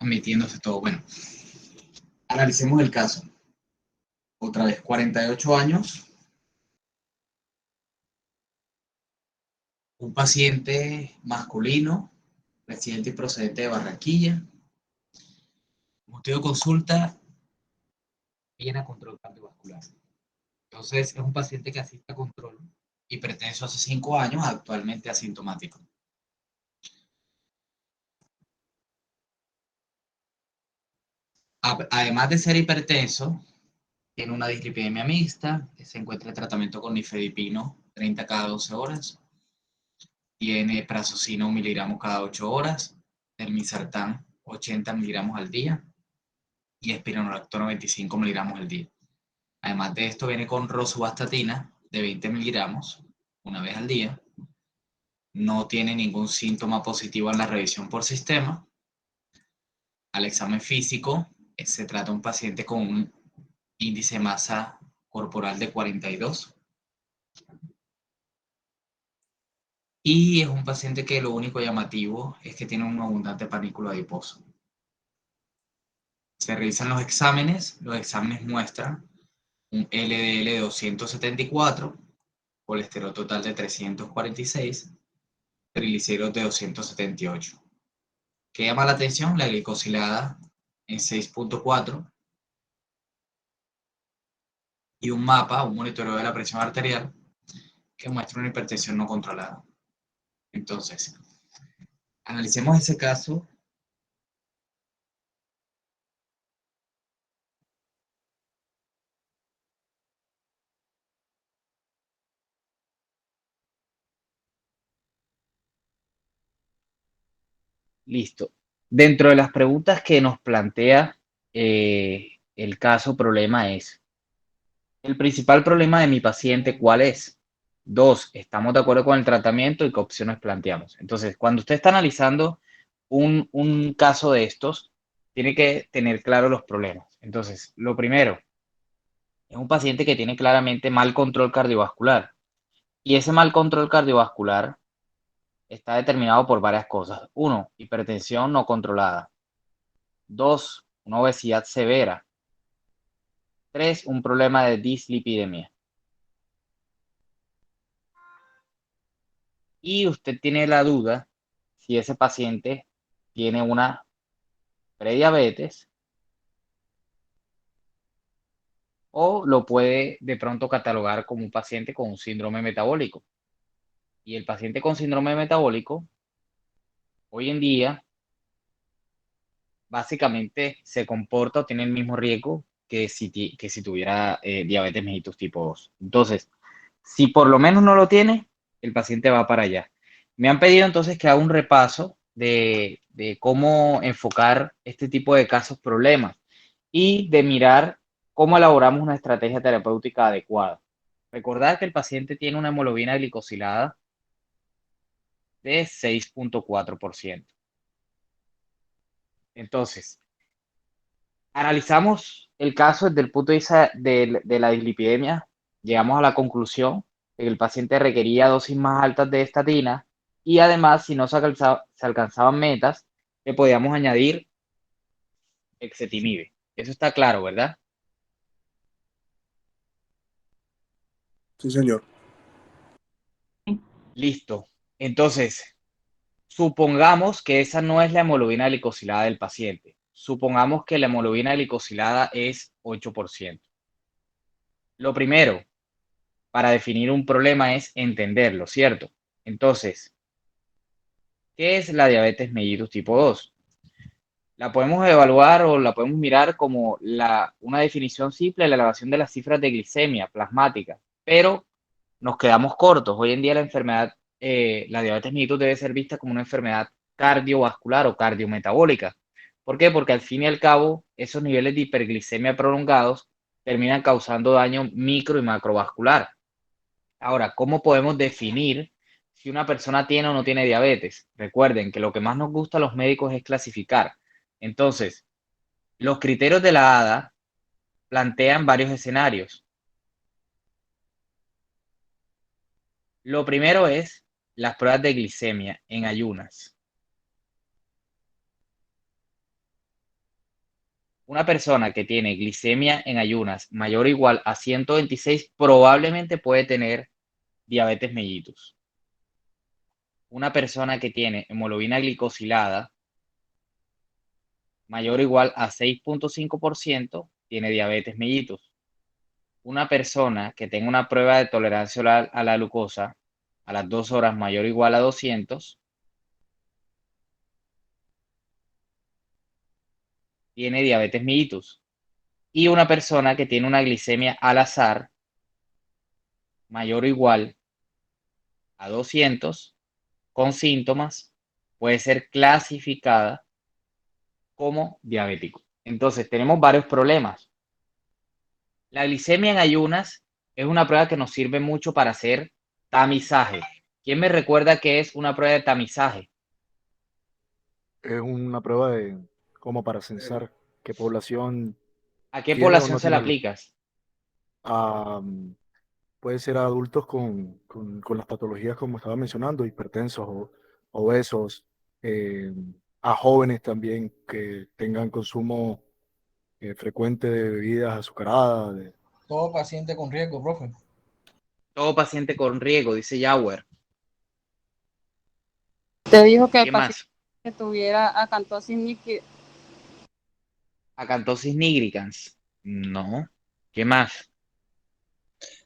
admitiéndose todo. Bueno, analicemos el caso. Otra vez, 48 años, un paciente masculino, residente y procedente de Barranquilla. Motivo de consulta, viene a control cardiovascular. Entonces, es un paciente que asiste a control hipertenso hace 5 años, actualmente asintomático. Además de ser hipertenso, tiene una dislipidemia mixta, se encuentra en tratamiento con nifedipino 30 cada 12 horas, tiene prazosin 1 miligramo cada 8 horas, telmisartán 80 miligramos al día y espironolactona 25 miligramos al día. Además de esto, viene con rosuvastatina de 20 miligramos una vez al día. No tiene ningún síntoma positivo en la revisión por sistema. Al examen físico, se trata de un paciente con un índice de masa corporal de 42. Y es un paciente que lo único llamativo es que tiene un abundante panículo adiposo. Se revisan los exámenes muestran un LDL de 274, colesterol total de 346, triglicéridos de 278. ¿Qué llama la atención? La glicosilada en 6.4 y un mapa, un monitoreo de la presión arterial que muestra una hipertensión no controlada. Entonces, analicemos ese caso. Listo. Dentro de las preguntas que nos plantea el caso problema es, el principal problema de mi paciente, ¿cuál es? 2, ¿estamos de acuerdo con el tratamiento y qué opciones planteamos? Entonces, cuando usted está analizando un caso de estos, tiene que tener claro los problemas. Entonces, lo primero, es un paciente que tiene claramente mal control cardiovascular. Y ese mal control cardiovascular está determinado por varias cosas. 1, hipertensión no controlada. 2, una obesidad severa. 3, un problema de dislipidemia. Y usted tiene la duda si ese paciente tiene una prediabetes o lo puede de pronto catalogar como un paciente con un síndrome metabólico. Y el paciente con síndrome metabólico, hoy en día, básicamente se comporta o tiene el mismo riesgo que si tuviera diabetes mellitus tipo 2. Entonces, si por lo menos no lo tiene, el paciente va para allá. Me han pedido entonces que haga un repaso de cómo enfocar este tipo de casos problemas y de mirar cómo elaboramos una estrategia terapéutica adecuada. Recordar que el paciente tiene una hemoglobina glicosilada de 6.4%. Entonces, analizamos el caso desde el punto de vista de la dislipidemia, llegamos a la conclusión de que el paciente requería dosis más altas de estatina y además, si no se alcanzaban metas, le podíamos añadir ezetimibe. Eso está claro, ¿verdad? Sí, señor. Listo. Entonces, supongamos que esa no es la hemoglobina glicosilada del paciente. Supongamos que la hemoglobina glicosilada es 8%. Lo primero, para definir un problema es entenderlo, ¿cierto? Entonces, ¿qué es la diabetes mellitus tipo 2? La podemos evaluar o la podemos mirar como una definición simple de la elevación de las cifras de glicemia plasmática, pero nos quedamos cortos. Hoy en día la enfermedad, la diabetes mellitus debe ser vista como una enfermedad cardiovascular o cardiometabólica. ¿Por qué? Porque al fin y al cabo, esos niveles de hiperglicemia prolongados terminan causando daño micro y macrovascular. Ahora, ¿cómo podemos definir si una persona tiene o no tiene diabetes? Recuerden que lo que más nos gusta a los médicos es clasificar. Entonces, los criterios de la ADA plantean varios escenarios. Lo primero es las pruebas de glicemia en ayunas. Una persona que tiene glicemia en ayunas mayor o igual a 126 probablemente puede tener diabetes mellitus. Una persona que tiene hemoglobina glicosilada mayor o igual a 6.5% tiene diabetes mellitus. Una persona que tenga una prueba de tolerancia oral a la glucosa a las 2 horas mayor o igual a 200 tiene diabetes mellitus. Y una persona que tiene una glicemia al azar mayor o igual a 200 con síntomas puede ser clasificada como diabético. Entonces, tenemos varios problemas. La glicemia en ayunas es una prueba que nos sirve mucho para hacer tamizaje. ¿Quién me recuerda qué es una prueba de tamizaje? Es una prueba de como para censar qué población ¿A qué tiene o población no se la tiene aplicas? a, puede ser a adultos con las patologías como estaba mencionando, hipertensos o obesos, eh, a jóvenes también que tengan consumo frecuente de bebidas azucaradas. Todo paciente con riesgo, profe. Todo paciente con riesgo, dice Yauer. Te dijo que el ¿Qué paciente más? que tuviera acantosis níquida. Acantosis nigricans. No. ¿Qué más?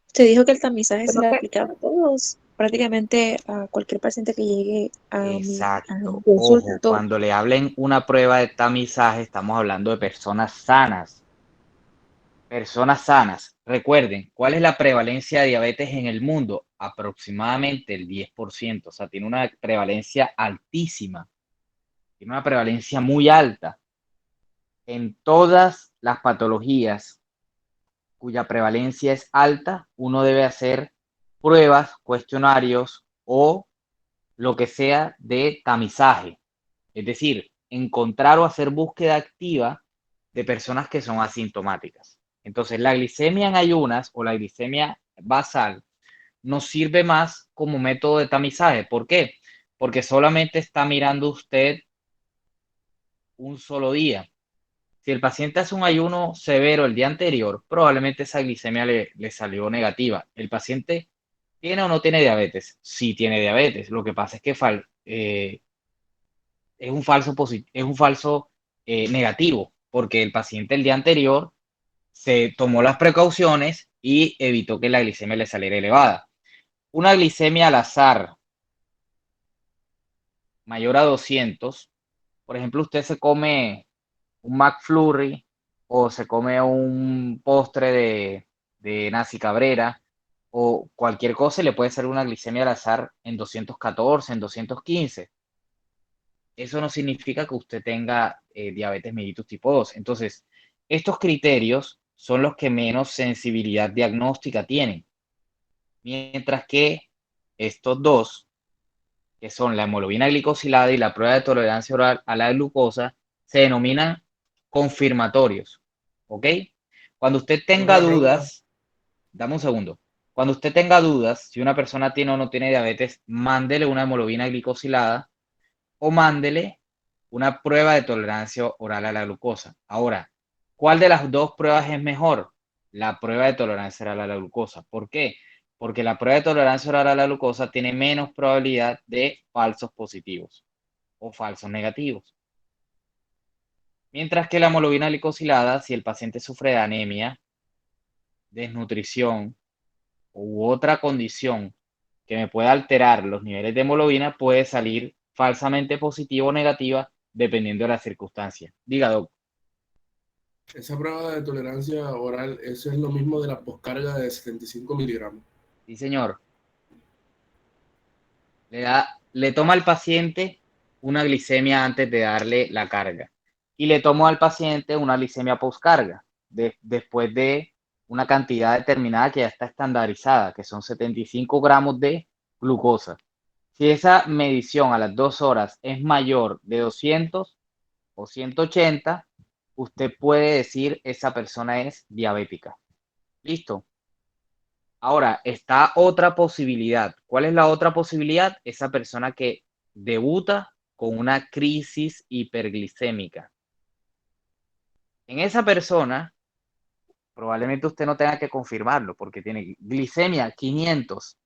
Se dijo que el tamizaje se le aplicaba a todos, prácticamente a cualquier paciente que llegue a mi Exacto. consulta, Ojo, a todos. cuando le hablen una prueba de tamizaje, estamos hablando de personas sanas. Personas sanas. Recuerden, ¿cuál es la prevalencia de diabetes en el mundo? Aproximadamente el 10%. O sea, tiene una prevalencia altísima. Tiene una prevalencia muy alta. En todas las patologías cuya prevalencia es alta, uno debe hacer pruebas, cuestionarios o lo que sea de tamizaje. Es decir, encontrar o hacer búsqueda activa de personas que son asintomáticas. Entonces, la glicemia en ayunas o la glicemia basal nos sirve más como método de tamizaje. ¿Por qué? Porque solamente está mirando usted un solo día. Si el paciente hace un ayuno severo el día anterior, probablemente esa glicemia le salió negativa. ¿El paciente tiene o no tiene diabetes? Sí tiene diabetes. Lo que pasa es que es un falso negativo, porque el paciente el día anterior se tomó las precauciones y evitó que la glicemia le saliera elevada. Una glicemia al azar mayor a 200, por ejemplo, usted se come un McFlurry o se come un postre de Nancy Cabrera o cualquier cosa, le puede salir una glicemia al azar en 214, en 215. Eso no significa que usted tenga diabetes mellitus tipo 2. Entonces, estos criterios son los que menos sensibilidad diagnóstica tienen, mientras que estos dos, que son la hemoglobina glicosilada y la prueba de tolerancia oral a la glucosa, se denominan confirmatorios. ¿Ok? Cuando usted tenga Una pregunta. dudas, dame un segundo. Cuando usted tenga dudas, si una persona tiene o no tiene diabetes, mándele una hemoglobina glicosilada o mándele una prueba de tolerancia oral a la glucosa. Ahora, ¿cuál de las dos pruebas es mejor? La prueba de tolerancia oral a la glucosa. ¿Por qué? Porque la prueba de tolerancia oral a la glucosa tiene menos probabilidad de falsos positivos o falsos negativos. Mientras que la hemoglobina glicosilada, si el paciente sufre de anemia, desnutrición u otra condición que me pueda alterar los niveles de hemoglobina, puede salir falsamente positiva o negativa dependiendo de las circunstancias. Diga, doc. Esa prueba de tolerancia oral, eso es lo mismo de la poscarga de 75 miligramos. Sí, señor. Le toma al paciente una glicemia antes de darle la carga y le tomo al paciente una glicemia postcarga después de una cantidad determinada que ya está estandarizada, que son 75 gramos de glucosa. Si esa medición a las 2 horas es mayor de 200 o 180, usted puede decir esa persona es diabética. ¿Listo? Ahora, está otra posibilidad. ¿Cuál es la otra posibilidad? Esa persona que debuta con una crisis hiperglicémica. En esa persona, probablemente usted no tenga que confirmarlo porque tiene glicemia 500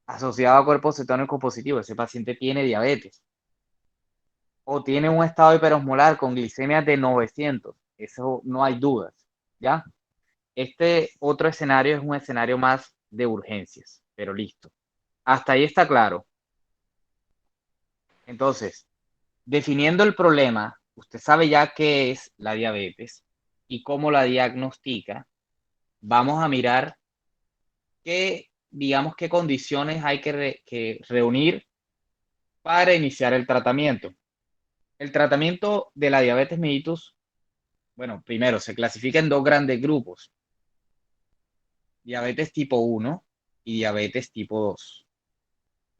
asociado a cuerpos cetónicos positivos. Ese paciente tiene diabetes. O tiene un estado hiperosmolar con glicemia de 900. Eso no hay dudas, ¿ya? Este otro escenario es un escenario más de urgencias, pero listo. Hasta ahí está claro. Entonces, definiendo el problema, usted sabe ya qué es la diabetes y cómo la diagnostica. Vamos a mirar digamos, qué condiciones hay que reunir para iniciar el tratamiento. El tratamiento de la diabetes mellitus, bueno, primero se clasifica en dos grandes grupos: diabetes tipo 1 y diabetes tipo 2.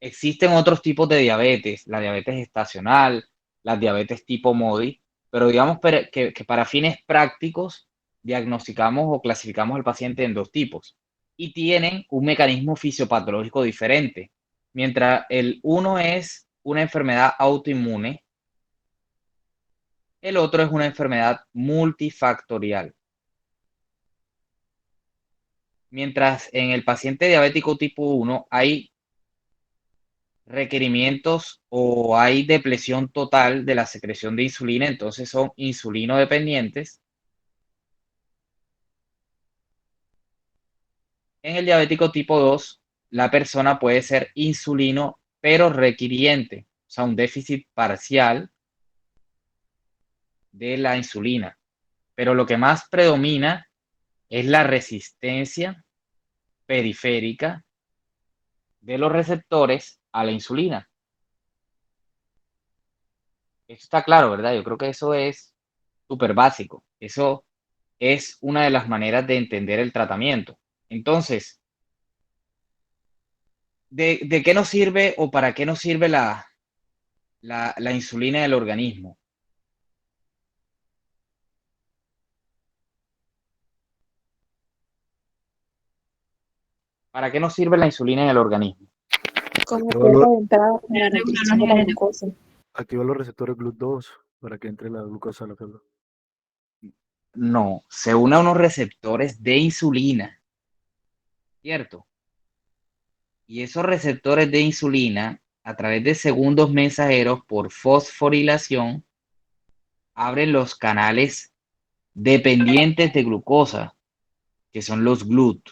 Existen otros tipos de diabetes, la diabetes estacional, la diabetes tipo MODI, pero digamos que para fines prácticos diagnosticamos o clasificamos al paciente en dos tipos y tienen un mecanismo fisiopatológico diferente. Mientras el uno es una enfermedad autoinmune, el otro es una enfermedad multifactorial. Mientras en el paciente diabético tipo 1 hay requerimientos o hay depresión total de la secreción de insulina, entonces son insulino dependientes. En el diabético tipo 2, la persona puede ser insulino, pero requiriente, o sea, un déficit parcial de la insulina. Pero lo que más predomina es la resistencia periférica de los receptores a la insulina. Esto está claro, ¿verdad? Yo creo que eso es súper básico. Eso es una de las maneras de entender el tratamiento. Entonces, ¿de qué nos sirve o para qué nos sirve la insulina del organismo? ¿Para qué nos sirve la insulina en el organismo? Como Activa puerta los, de entrada para la nutrición de la glucosa. activa los receptores GLUT2 para que entre la glucosa a la célula. No, se une a unos receptores de insulina, ¿cierto? Y esos receptores de insulina, a través de segundos mensajeros por fosforilación, abren los canales dependientes de glucosa, que son los GLUT.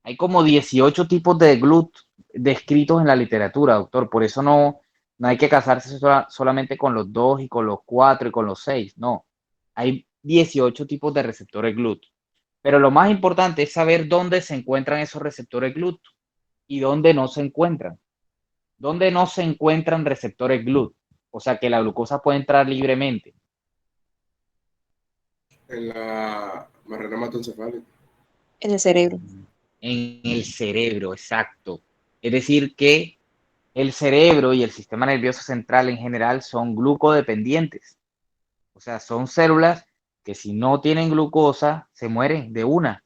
Hay como 18 tipos de GLUT descritos en la literatura, doctor. Por eso no hay que casarse solamente con los 2 y con los 4 y con los 6. No, hay 18 tipos de receptores GLUT. Pero lo más importante es saber dónde se encuentran esos receptores GLUT y dónde no se encuentran. ¿Dónde no se encuentran receptores GLUT? O sea, que la glucosa puede entrar libremente. En la barrera hematoencefálica. En el cerebro. En el cerebro, exacto. Es decir, que el cerebro y el sistema nervioso central en general son glucodependientes. O sea, son células que si no tienen glucosa se mueren de una.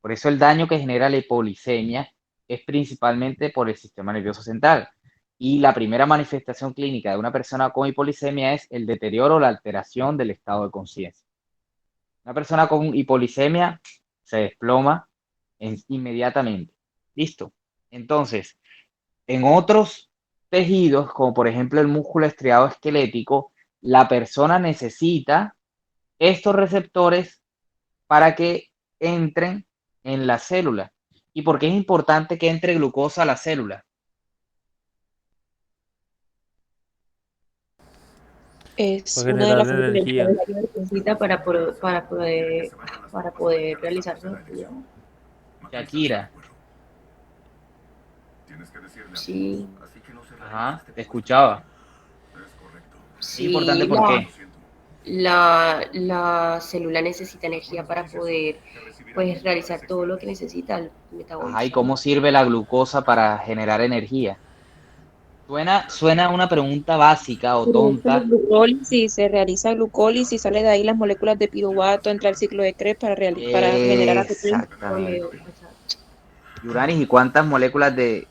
Por eso el daño que genera la hipoglicemia es principalmente por el sistema nervioso central. Y la primera manifestación clínica de una persona con hipoglicemia es el deterioro o la alteración del estado de conciencia. Una persona con hipoglicemia se desploma inmediatamente. Listo. Entonces, en otros tejidos, como por ejemplo el músculo estriado esquelético, la persona necesita estos receptores para que entren en la célula. ¿Y por qué es importante que entre glucosa a la célula? Es Para una de las generar energía. funciones que necesita para poder realizar su actividad. Shakira. Sí, Ajá, te escuchaba. Es Sí, importante, ¿por qué? la célula necesita energía para poder pues, realizar todo lo que necesita el metabolismo. Ajá, ¿y cómo sirve la glucosa para generar energía? Suena una pregunta básica o tonta. se realiza glucólisis, sale de ahí las moléculas de piruvato, entra el ciclo de Krebs para generar ATP. Exactamente. Yuranis, ¿y cuántas moléculas de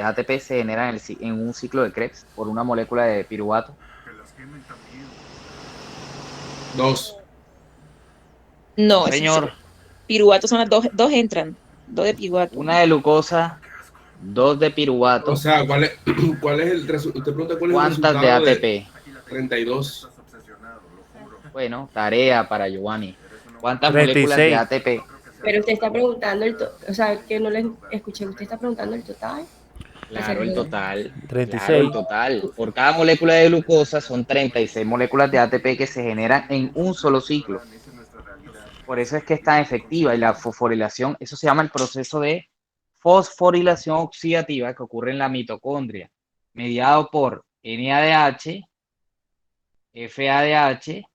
ATP se generan en un ciclo de Krebs por una molécula de piruvato? 2. No, Señor, piruvato son las dos entran, dos de piruvato. una de glucosa, 2 de O piruvato, sea, ¿cuál es el resultado? Usted pregunta cuál es el ¿cuántas de resultado de ATP? 32. Bueno, tarea para Giovanni. ¿Cuántas moléculas de 36. ATP? Pero usted está preguntando o sea, que no le escuché, usted está preguntando el total. Claro, el total. Claro, el 36. total. Por cada molécula de glucosa son 36 moléculas de ATP que se generan en un solo ciclo. Por eso es que es tan efectiva. Y la fosforilación, eso se llama el proceso de fosforilación oxidativa que ocurre en la mitocondria, mediado por NADH, FADH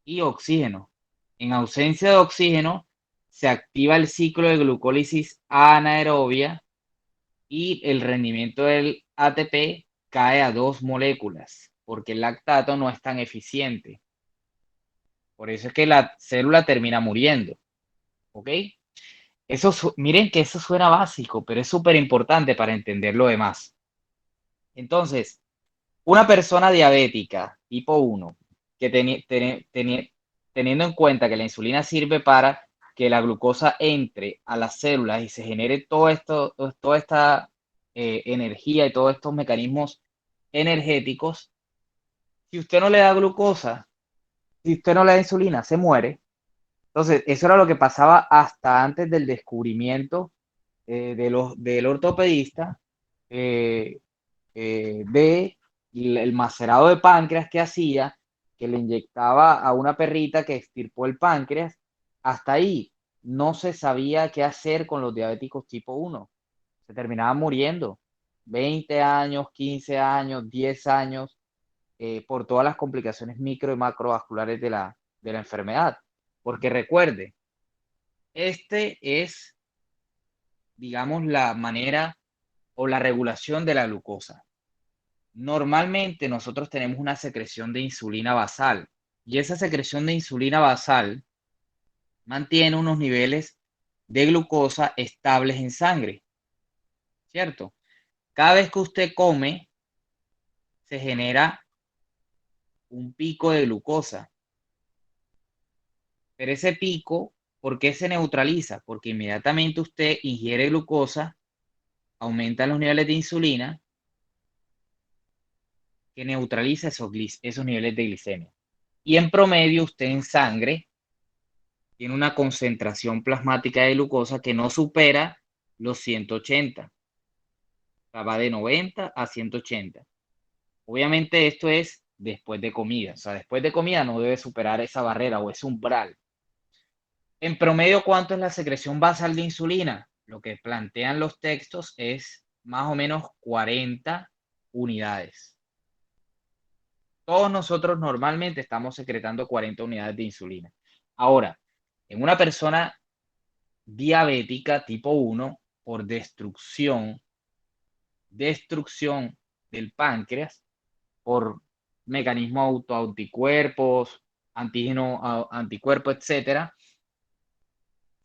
y oxígeno. En ausencia de oxígeno, se activa el ciclo de glucólisis anaerobia y el rendimiento del ATP cae a 2 moléculas, porque el lactato no es tan eficiente. Por eso es que la célula termina muriendo. ¿Ok? Miren que eso suena básico, pero es súper importante para entender lo demás. Entonces, una persona diabética tipo 1, que teniendo en cuenta que la insulina sirve para que la glucosa entre a las células y se genere toda esta energía y todos estos mecanismos energéticos, si usted no le da glucosa, si usted no le da insulina, se muere. Entonces, eso era lo que pasaba hasta antes del descubrimiento del ortopedista eh, de el macerado de páncreas que hacía, que le inyectaba a una perrita que extirpó el páncreas. Hasta ahí no se sabía qué hacer con los diabéticos tipo 1. Se terminaban muriendo 20 años, 15 años, 10 años por todas las complicaciones micro y macrovasculares de la enfermedad. Porque recuerde, este es, digamos, la manera o la regulación de la glucosa. Normalmente nosotros tenemos una secreción de insulina basal y esa secreción de insulina basal mantiene unos niveles de glucosa estables en sangre, ¿cierto? Cada vez que usted come, se genera un pico de glucosa, pero ese pico, ¿por qué se neutraliza? Porque inmediatamente usted ingiere glucosa, aumentan los niveles de insulina que neutraliza esos niveles de glicemia. Y en promedio usted en sangre tiene una concentración plasmática de glucosa que no supera los 180. O sea, va de 90 a 180. Obviamente esto es después de comida. O sea, después de comida no debe superar esa barrera o ese umbral. En promedio, ¿cuánto es la secreción basal de insulina? Lo que plantean los textos es más o menos 40 unidades. Todos nosotros normalmente estamos secretando 40 unidades de insulina. Ahora, en una persona diabética tipo 1, por destrucción del páncreas, por mecanismo autoanticuerpos, anticuerpo, etcétera,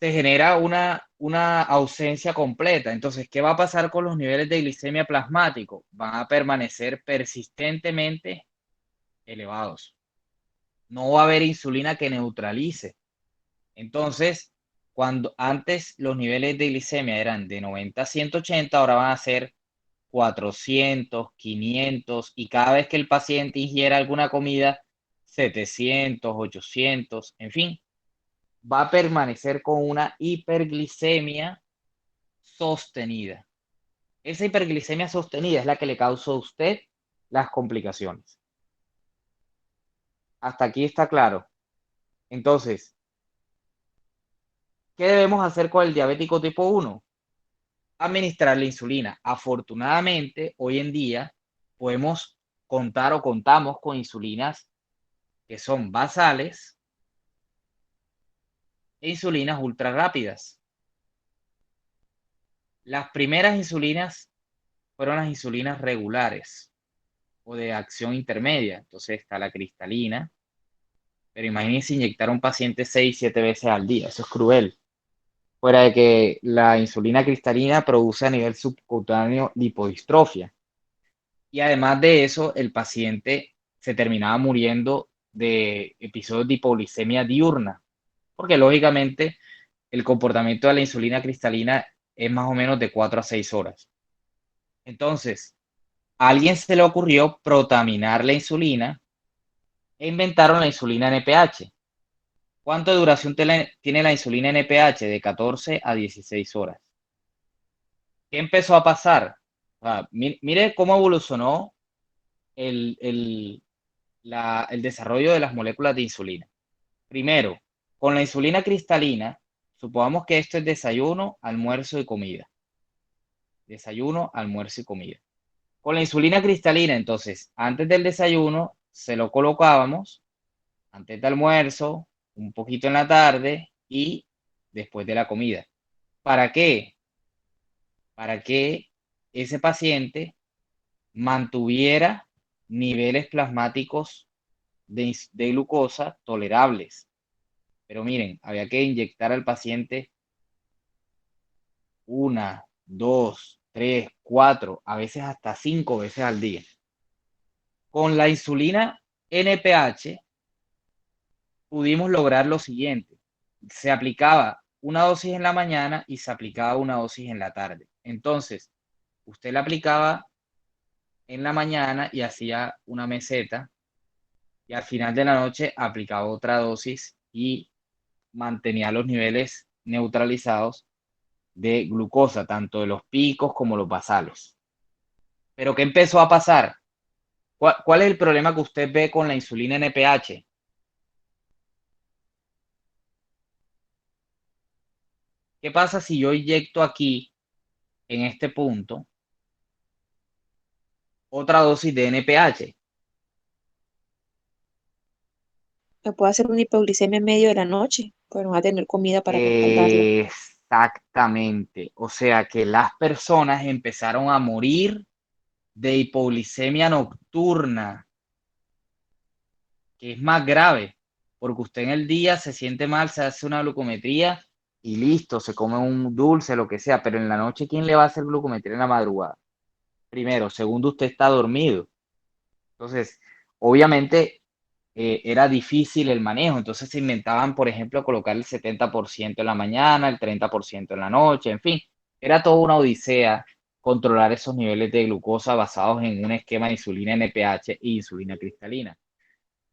se genera una ausencia completa. Entonces, ¿qué va a pasar con los niveles de glicemia plasmático? Van a permanecer persistentemente elevados. No va a haber insulina que neutralice. Entonces, cuando antes los niveles de glicemia eran de 90 a 180, ahora van a ser 400, 500 y cada vez que el paciente ingiera alguna comida, 700, 800, en fin, va a permanecer con una hiperglicemia sostenida. Esa hiperglicemia sostenida es la que le causa a usted las complicaciones. Hasta aquí está claro. Entonces, ¿qué debemos hacer con el diabético tipo 1? Administrar la insulina. Afortunadamente, hoy en día podemos contar o contamos con insulinas que son basales e insulinas ultra rápidas. Las primeras insulinas fueron las insulinas regulares o de acción intermedia. Entonces está la cristalina, pero imagínense inyectar a un paciente 6, 7 veces al día. Eso es cruel. Fuera de que la insulina cristalina produce a nivel subcutáneo lipodistrofia. Y además de eso, el paciente se terminaba muriendo de episodios de hipoglicemia diurna. porque lógicamente el comportamiento de la insulina cristalina es más o menos de 4 a 6 horas. Entonces, a alguien se le ocurrió protaminar la insulina e inventaron la insulina NPH. ¿Cuánto de duración tiene la insulina NPH? De 14 a 16 horas. ¿Qué empezó a pasar? Mire cómo evolucionó el desarrollo de las moléculas de insulina. Primero, con la insulina cristalina, supongamos que esto es desayuno, almuerzo y comida. Desayuno, almuerzo y comida. Con la insulina cristalina, entonces, antes del desayuno se lo colocábamos, antes del almuerzo, un poquito en la tarde y después de la comida. ¿Para qué? Para que ese paciente mantuviera niveles plasmáticos de glucosa tolerables. Pero miren, había que inyectar al paciente 1, 2, 3, 4, a veces hasta 5 veces al día. Con la insulina NPH pudimos lograr lo siguiente. Se aplicaba una dosis en la mañana y se aplicaba una dosis en la tarde. Entonces, usted la aplicaba en la mañana y hacía una meseta y al final de la noche aplicaba otra dosis y mantenía los niveles neutralizados de glucosa, tanto de los picos como los basales. Pero ¿qué empezó a pasar? ¿Cuál es el problema que usted ve con la insulina NPH? ¿Qué pasa si yo inyecto aquí, en este punto, otra dosis de NPH? Me puedo hacer una hipoglicemia en medio de la noche, pero no va a tener comida para respaldarla. Exactamente. O sea que las personas empezaron a morir de hipoglicemia nocturna, que es más grave, porque usted en el día se siente mal, se hace una glucometría y listo, se come un dulce, lo que sea, pero en la noche, ¿quién le va a hacer glucometría en la madrugada? Primero. Segundo, usted está dormido. Entonces, obviamente, era difícil el manejo. Entonces se inventaban, por ejemplo, colocar el 70% en la mañana, el 30% en la noche, en fin. Era toda una odisea controlar esos niveles de glucosa basados en un esquema de insulina NPH e insulina cristalina.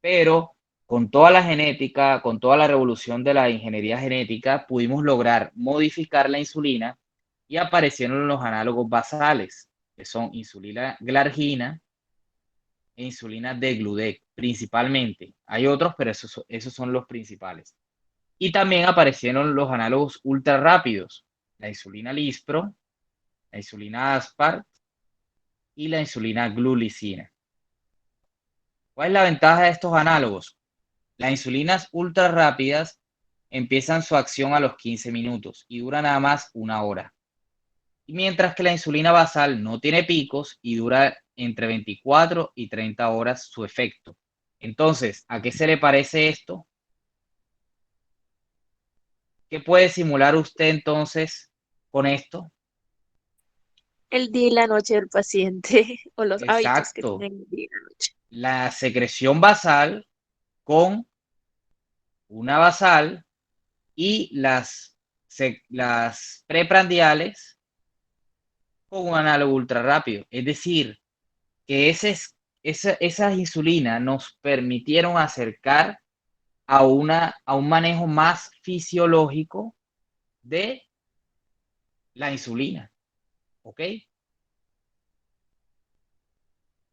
Pero con toda la genética, con toda la revolución de la ingeniería genética, pudimos lograr modificar la insulina y aparecieron los análogos basales, que son insulina glargina e insulina degludec, principalmente. Hay otros, pero esos son los principales. Y también aparecieron los análogos ultra rápidos, la insulina lispro, la insulina aspart y la insulina glulicina. ¿Cuál es la ventaja de estos análogos? Las insulinas ultra rápidas empiezan su acción a los 15 minutos y dura nada más una hora. Mientras que la insulina basal no tiene picos y dura entre 24 y 30 horas su efecto. Entonces, ¿a qué se le parece esto? ¿Qué puede simular usted entonces con esto? El día y la noche del paciente o los hábitos que Exacto. tienen el día y la noche. La secreción basal con una basal y las preprandiales con un análogo ultra rápido. Es decir, que esas insulinas nos permitieron acercar a un manejo más fisiológico de la insulina. ¿Ok?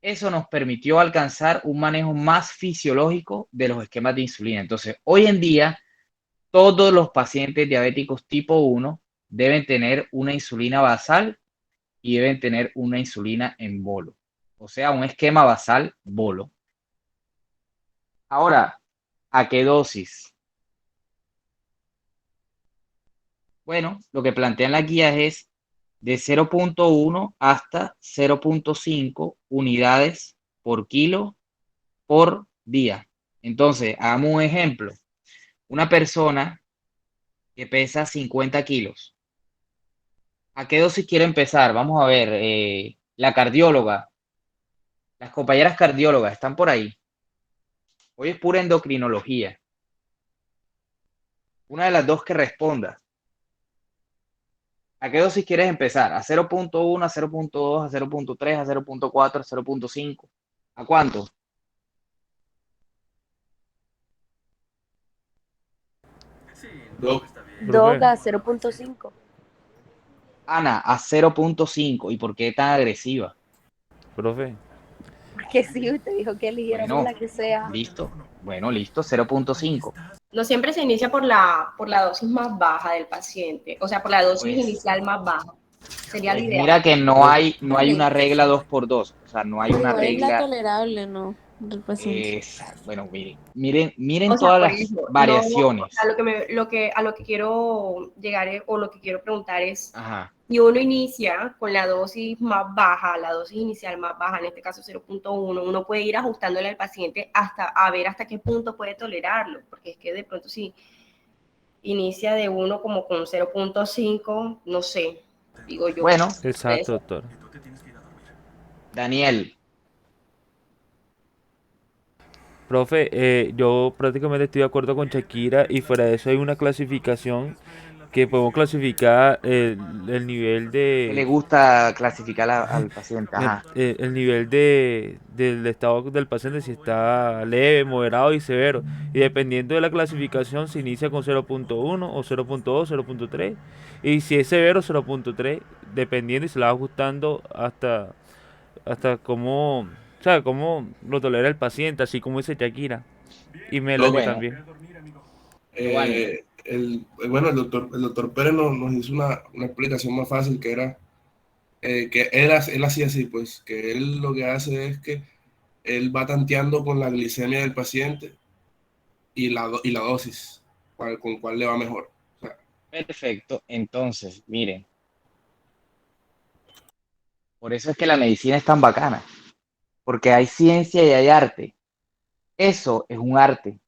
Eso nos permitió alcanzar un manejo más fisiológico de los esquemas de insulina. Entonces, hoy en día, todos los pacientes diabéticos tipo 1 deben tener una insulina basal y deben tener una insulina en bolo. O sea, un esquema basal bolo. Ahora, ¿a qué dosis? Bueno, lo que plantean las guías es de 0.1 hasta 0.5 unidades por kilo por día. Entonces, hagamos un ejemplo. Una persona que pesa 50 kilos. ¿A qué dosis quiere empezar? Vamos a ver. La cardióloga, las compañeras cardiólogas están por ahí. Hoy es pura endocrinología. Una de las dos que responda. ¿A qué dosis quieres empezar? ¿A 0.1, a 0.2, a 0.3, a 0.4, a 0.5? ¿A cuánto? Doc, Dog Profe, a 0.5. Ana, a 0.5. ¿Y por qué tan agresiva? profe, Porque sí, usted dijo que eligiéramos Bueno, la que sea. listo. Bueno, listo, 0.5. No siempre se inicia por la dosis más baja del paciente, o sea, por la dosis Pues, inicial más baja. Sería lo pues ideal. mira que profe, no hay una regla 2x2. O sea, no hay una Igual es la regla. tolerable, ¿no? Del paciente. Bueno, miren O sea, todas por las eso, no, o sea, variaciones. a lo que quiero llegar o lo que quiero preguntar es, Ajá. si uno inicia con la dosis más baja, la dosis inicial más baja, en este caso 0.1, uno puede ir ajustándole al paciente hasta a ver hasta qué punto puede tolerarlo, porque es que de pronto si inicia de uno como con 0.5, no sé, digo yo. Bueno, Puede exacto, ser. doctor. Daniel, Profe, yo prácticamente estoy de acuerdo con Shakira y fuera de eso hay una clasificación que podemos clasificar el nivel ¿qué le de gusta clasificar al paciente? Ajá. el nivel del estado del paciente si está leve, moderado y severo. Y dependiendo de la clasificación se inicia con 0.1 o 0.2, 0.3. Y si es severo 0.3, dependiendo y se la va ajustando hasta cómo, o sea, cómo lo tolera el paciente, así como dice Shakira. Y Doc, Melanie Bueno, también. Giovanni, bueno, el doctor Pérez nos hizo una explicación más fácil que era que él hacía así, pues, que él lo que hace es que él va tanteando con la glicemia del paciente y y la dosis, con cuál le va mejor. O sea, perfecto. Entonces, miren, por eso es que la medicina es tan bacana, porque hay ciencia y hay arte. Eso es un arte.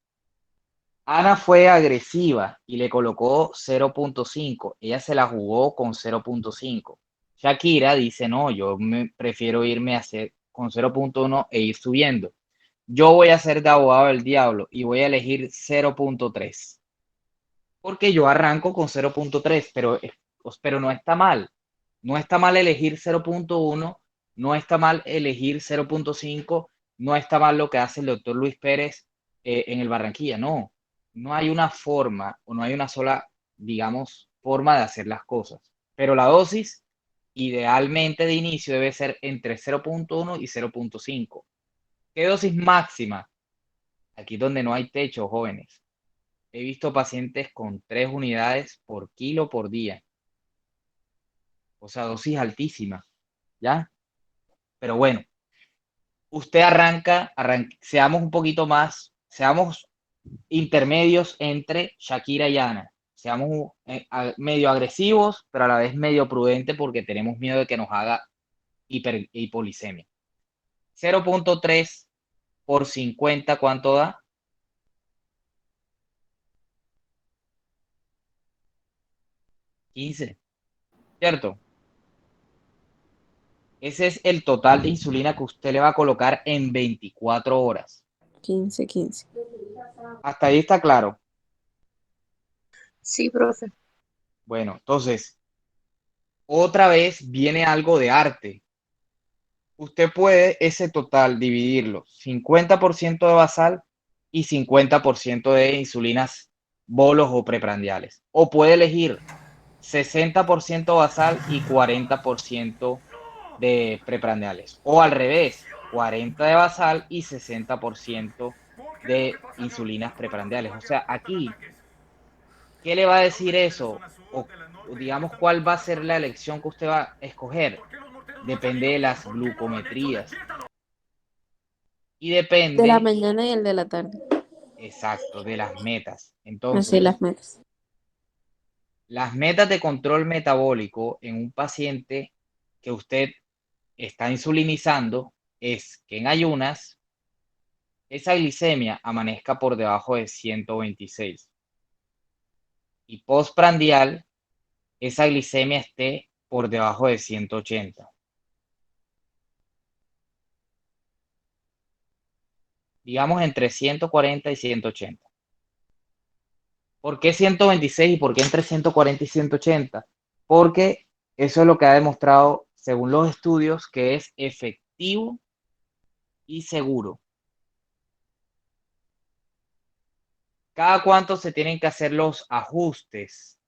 Ana fue agresiva y le colocó 0.5. Ella se la jugó con 0.5. Shakira dice, no, yo prefiero irme a hacer con 0.1 e ir subiendo. Yo voy a ser de abogado del diablo y voy a elegir 0.3. Porque yo arranco con 0.3, pero no está mal. No está mal elegir 0.1, no está mal elegir 0.5, no está mal lo que hace el doctor Luis Pérez en el Barranquilla. No, no hay una forma o no hay una sola, digamos, forma de hacer las cosas. Pero la dosis idealmente de inicio debe ser entre 0.1 y 0.5. ¿Qué dosis máxima? Aquí donde no hay techo, jóvenes. He visto pacientes con 3 unidades por kilo por día. O sea, dosis altísima, ¿ya? Pero bueno, usted seamos un poquito más, seamos intermedios entre Shakira y Ana. Seamos medio agresivos, pero a la vez medio prudentes porque tenemos miedo de que nos haga hipolicemia. 0.3 por 50, ¿cuánto da? 15, ¿cierto? Ese es el total de insulina que usted le va a colocar en 24 horas. 15. Hasta ahí está claro. Sí, profe. Bueno, entonces, otra vez viene algo de arte. Usted puede ese total dividirlo 50% de basal y 50% de insulinas bolos o preprandiales. O puede elegir 60% basal y 40% de preprandiales. O al revés, 40 de basal y 60% de insulinas preprandiales. O sea, aquí, ¿qué le va a decir eso? O digamos, ¿cuál va a ser la elección que usted va a escoger? Depende de las glucometrías y De la depende, mañana y el de la tarde. exacto, de las metas. Así las Entonces, metas. las metas de control metabólico en un paciente que usted está insulinizando es que en ayunas esa glicemia amanezca por debajo de 126 y postprandial esa glicemia esté por debajo de 180. Digamos entre 140 y 180. ¿Por qué 126 y por qué entre 140 y 180? Porque eso es lo que ha demostrado, según los estudios, que es efectivo y seguro. ¿Cada cuánto se tienen que hacer los ajustes?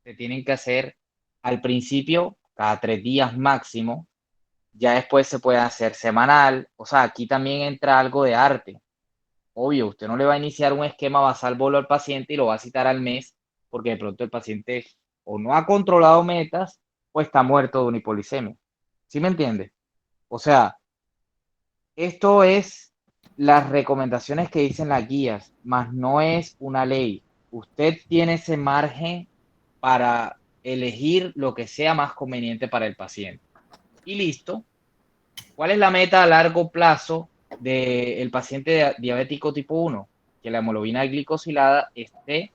Se tienen que hacer al principio cada 3 días máximo, ya después se puede hacer semanal. O sea, aquí también entra algo de arte. Obvio, usted no le va a iniciar un esquema basal bolo al paciente y lo va a citar al mes, porque de pronto el paciente o no ha controlado metas o está muerto de una hipolisemia. ¿Sí me entiende? O sea, esto es las recomendaciones que dicen las guías, más no es una ley. Usted tiene ese margen para elegir lo que sea más conveniente para el paciente. Y listo. ¿Cuál es la meta a largo plazo del paciente diabético tipo 1? Que la hemoglobina glicosilada esté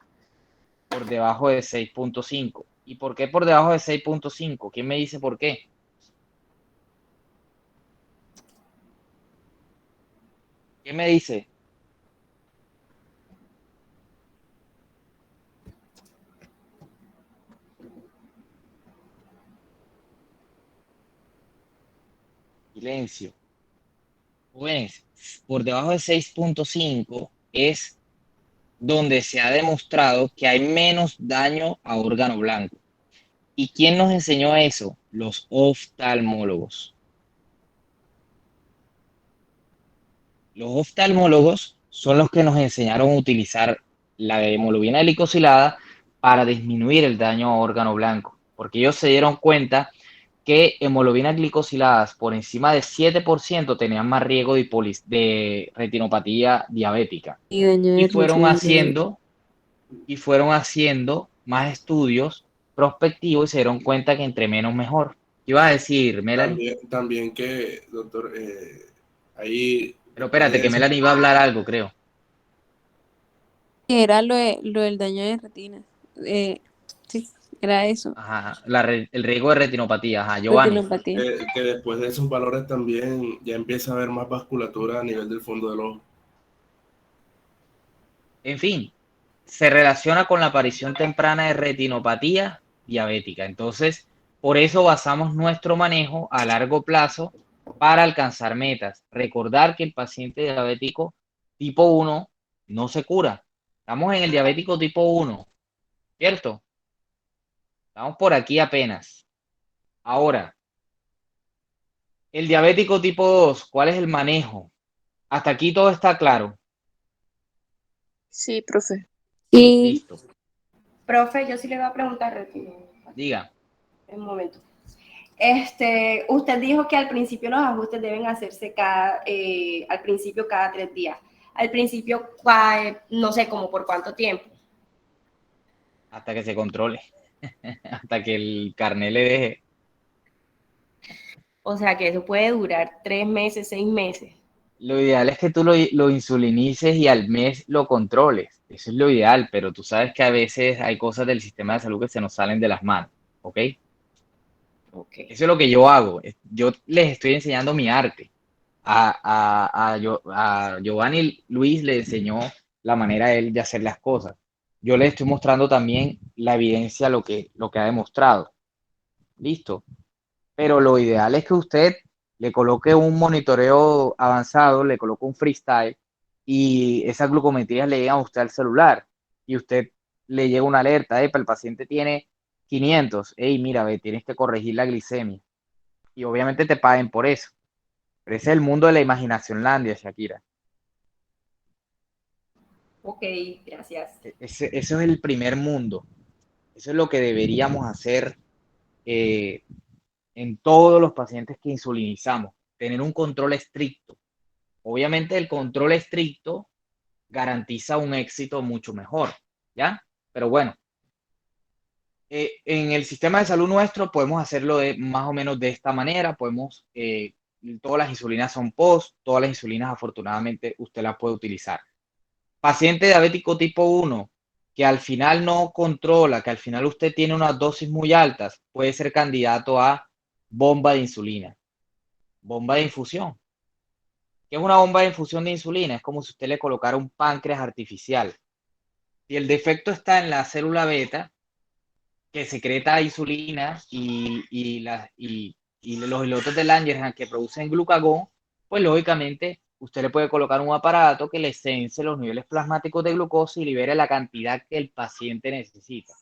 por debajo de 6.5. ¿Y por qué por debajo de 6.5? ¿Quién me dice por qué? ¿Quién me dice? Silencio. Jóvenes, por debajo de 6.5 es donde se ha demostrado que hay menos daño a órgano blanco. ¿Y quién nos enseñó eso? Los oftalmólogos. Los oftalmólogos son los que nos enseñaron a utilizar la hemoglobina glicosilada para disminuir el daño a órgano blanco, porque ellos se dieron cuenta que hemoglobinas glicosiladas por encima de 7% tenían más riesgo de retinopatía diabética. Y daño Y de fueron haciendo más estudios prospectivos y se dieron cuenta que entre menos mejor. ¿Qué iba a decir, Melanie? También que, doctor, ahí Pero espérate, que Melanie iba a hablar algo, creo. Era lo del daño de retina. Sí, era eso. Ajá, el riesgo de retinopatía. Ajá, Giovanni. Retinopatía. que después de esos valores también ya empieza a haber más vasculatura a nivel del fondo del ojo. En fin, se relaciona con la aparición temprana de retinopatía diabética. Entonces, por eso basamos nuestro manejo a largo plazo para alcanzar metas. Recordar que el paciente diabético tipo 1 no se cura. Estamos en el diabético tipo 1, ¿cierto? Estamos por aquí apenas. Ahora, el diabético tipo 2, ¿cuál es el manejo? Hasta aquí todo está claro. Sí, profe. Y Listo. Profe, yo sí le voy a preguntar, Diga. un momento. Usted dijo que al principio los ajustes deben hacerse al principio cada 3 días. Al principio, no sé, como por cuánto tiempo. Hasta que se controle. Hasta que el carnet le deje. O sea que eso puede durar 3 meses, 6 meses. Lo ideal es que tú lo insulinices y al mes lo controles. Eso es lo ideal, pero tú sabes que a veces hay cosas del sistema de salud que se nos salen de las manos, ¿ok? Okay. Eso es lo que yo hago. Yo les estoy enseñando mi arte. A Giovanni Luis le enseñó la manera de él de hacer las cosas. Yo le estoy mostrando también la evidencia, lo que ha demostrado. Listo. Pero lo ideal es que usted le coloque un monitoreo avanzado, le coloque un freestyle y esas glucometrías le llegan a usted al celular y usted le llega una alerta, el paciente tiene 500, hey, mira, ve, tienes que corregir la glicemia y obviamente te paguen por eso. Pero ese es el mundo de la imaginación landia, Shakira. Ok, gracias. Eso es el primer mundo. Eso es lo que deberíamos hacer en todos los pacientes que insulinizamos, tener un control estricto. Obviamente el control estricto garantiza un éxito mucho mejor, ¿ya? Pero bueno, en el sistema de salud nuestro podemos hacerlo más o menos de esta manera, todas las insulinas son post, todas las insulinas afortunadamente usted las puede utilizar. Paciente diabético tipo 1, que al final no controla, que al final usted tiene unas dosis muy altas, puede ser candidato a bomba de insulina, bomba de infusión. ¿Qué es una bomba de infusión de insulina? Es como si usted le colocara un páncreas artificial. Si el defecto está en la célula beta, que secreta insulina y los islotes de Langerhans que producen glucagón, pues lógicamente usted le puede colocar un aparato que le sense los niveles plasmáticos de glucosa y libere la cantidad que el paciente necesita.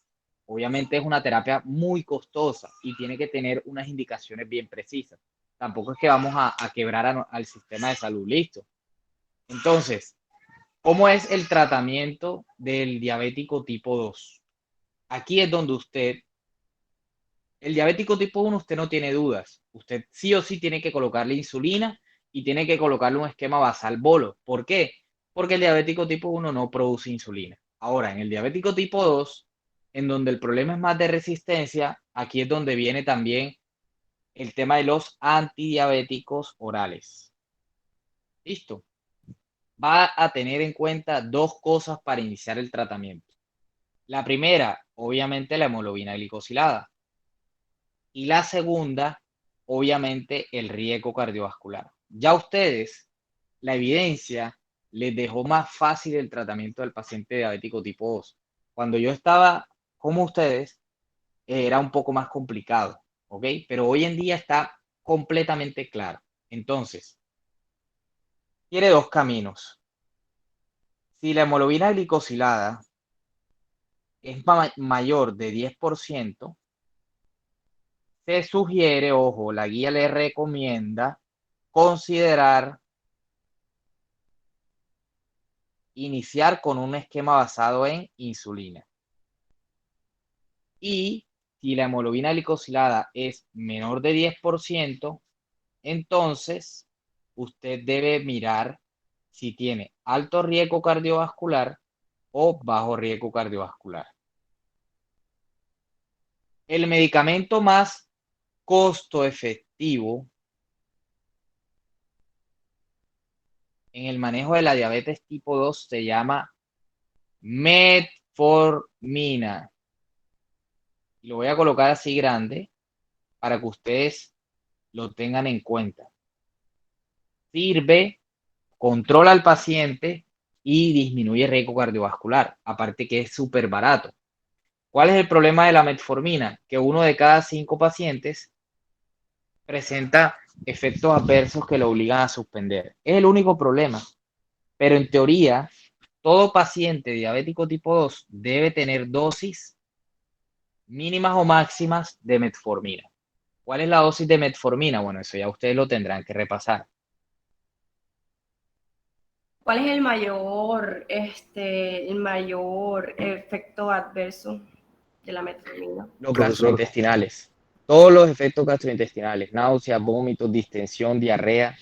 Obviamente es una terapia muy costosa y tiene que tener unas indicaciones bien precisas. Tampoco es que vamos a quebrar al sistema de salud, listo. Entonces, ¿cómo es el tratamiento del diabético tipo 2? Aquí es donde el diabético tipo 1, usted no tiene dudas. Usted sí o sí tiene que colocarle insulina y tiene que colocarle un esquema basal bolo. ¿Por qué? Porque el diabético tipo 1 no produce insulina. Ahora, en el diabético tipo 2, en donde el problema es más de resistencia, aquí es donde viene también el tema de los antidiabéticos orales. ¿Listo? Va a tener en cuenta dos cosas para iniciar el tratamiento. La primera, obviamente, la hemoglobina glicosilada. Y la segunda, obviamente, el riesgo cardiovascular. Ya ustedes, la evidencia les dejó más fácil el tratamiento del paciente diabético tipo 2. Cuando yo estaba como ustedes, era un poco más complicado, ¿ok? Pero hoy en día está completamente claro. Entonces, tiene dos caminos. Si la hemoglobina glicosilada es mayor de 10%, se sugiere, ojo, la guía le recomienda considerar iniciar con un esquema basado en insulina. Y si la hemoglobina glicosilada es menor de 10%, entonces usted debe mirar si tiene alto riesgo cardiovascular o bajo riesgo cardiovascular. El medicamento más costo efectivo en el manejo de la diabetes tipo 2 se llama metformina. Lo voy a colocar así grande para que ustedes lo tengan en cuenta. Sirve, controla al paciente y disminuye el riesgo cardiovascular. Aparte que es súper barato. ¿Cuál es el problema de la metformina? Que 1 de cada 5 pacientes presenta efectos adversos que lo obligan a suspender. Es el único problema. Pero en teoría, todo paciente diabético tipo 2 debe tener dosis mínimas o máximas de metformina. ¿Cuál es la dosis de metformina? Bueno, eso ya ustedes lo tendrán que repasar. ¿Cuál es el mayor efecto adverso de la metformina? Los Profesor, gastrointestinales. Todos los efectos gastrointestinales. Náuseas, vómitos, distensión, diarrea.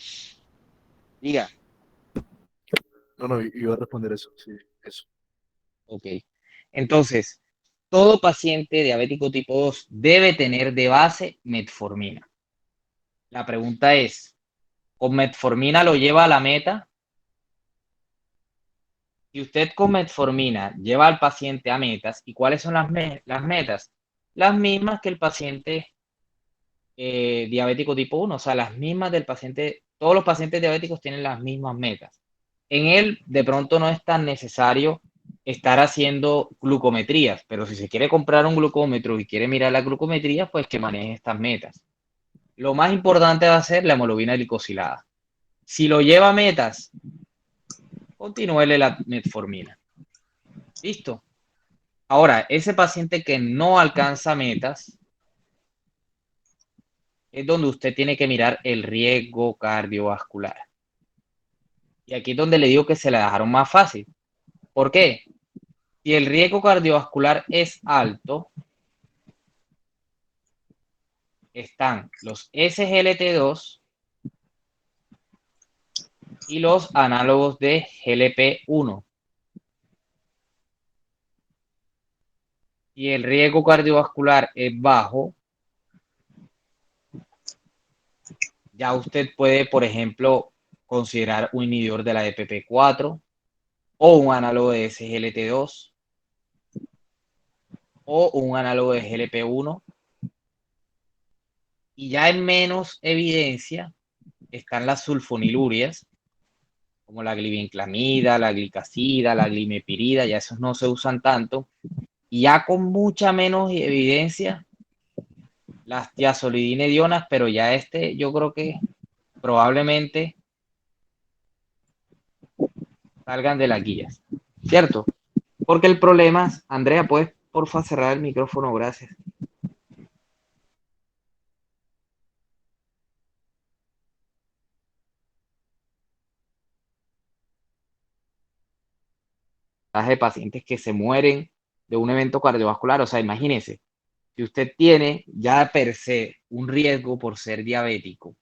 Diga. no, iba a responder eso, sí, eso. Ok. Entonces, todo paciente diabético tipo 2 debe tener de base metformina. La pregunta es, ¿con metformina lo lleva a la meta? Si usted con metformina lleva al paciente a metas, ¿y cuáles son las metas? Las mismas que el paciente diabético tipo 1, o sea, las mismas del paciente, todos los pacientes diabéticos tienen las mismas metas. En él, de pronto, no es tan necesario estar haciendo glucometrías, pero si se quiere comprar un glucómetro y quiere mirar la glucometría, pues que maneje estas metas. Lo más importante va a ser la hemoglobina glicosilada. Si lo lleva a metas, continúele la metformina. ¿Listo? Ahora, ese paciente que no alcanza metas, es donde usted tiene que mirar el riesgo cardiovascular. Y aquí es donde le digo que se la dejaron más fácil. ¿Por qué? Si el riesgo cardiovascular es alto, están los SGLT2 y los análogos de GLP-1. Si el riesgo cardiovascular es bajo, ya usted puede, por ejemplo, considerar un inhibidor de la DPP-4 o un análogo de SGLT2 o un análogo de GLP-1. Y ya en menos evidencia están las sulfonilurias, como la glibenclamida, la glicacida, la glimepirida, ya esos no se usan tanto. Y ya con mucha menos evidencia, las tiazolidinedionas, pero ya yo creo que probablemente salgan de las guías, ¿cierto? Porque el problema, Andrea, ¿puedes porfa cerrar el micrófono? Gracias. De pacientes que se mueren de un evento cardiovascular, o sea, imagínense, si usted tiene ya per se un riesgo por ser diabético,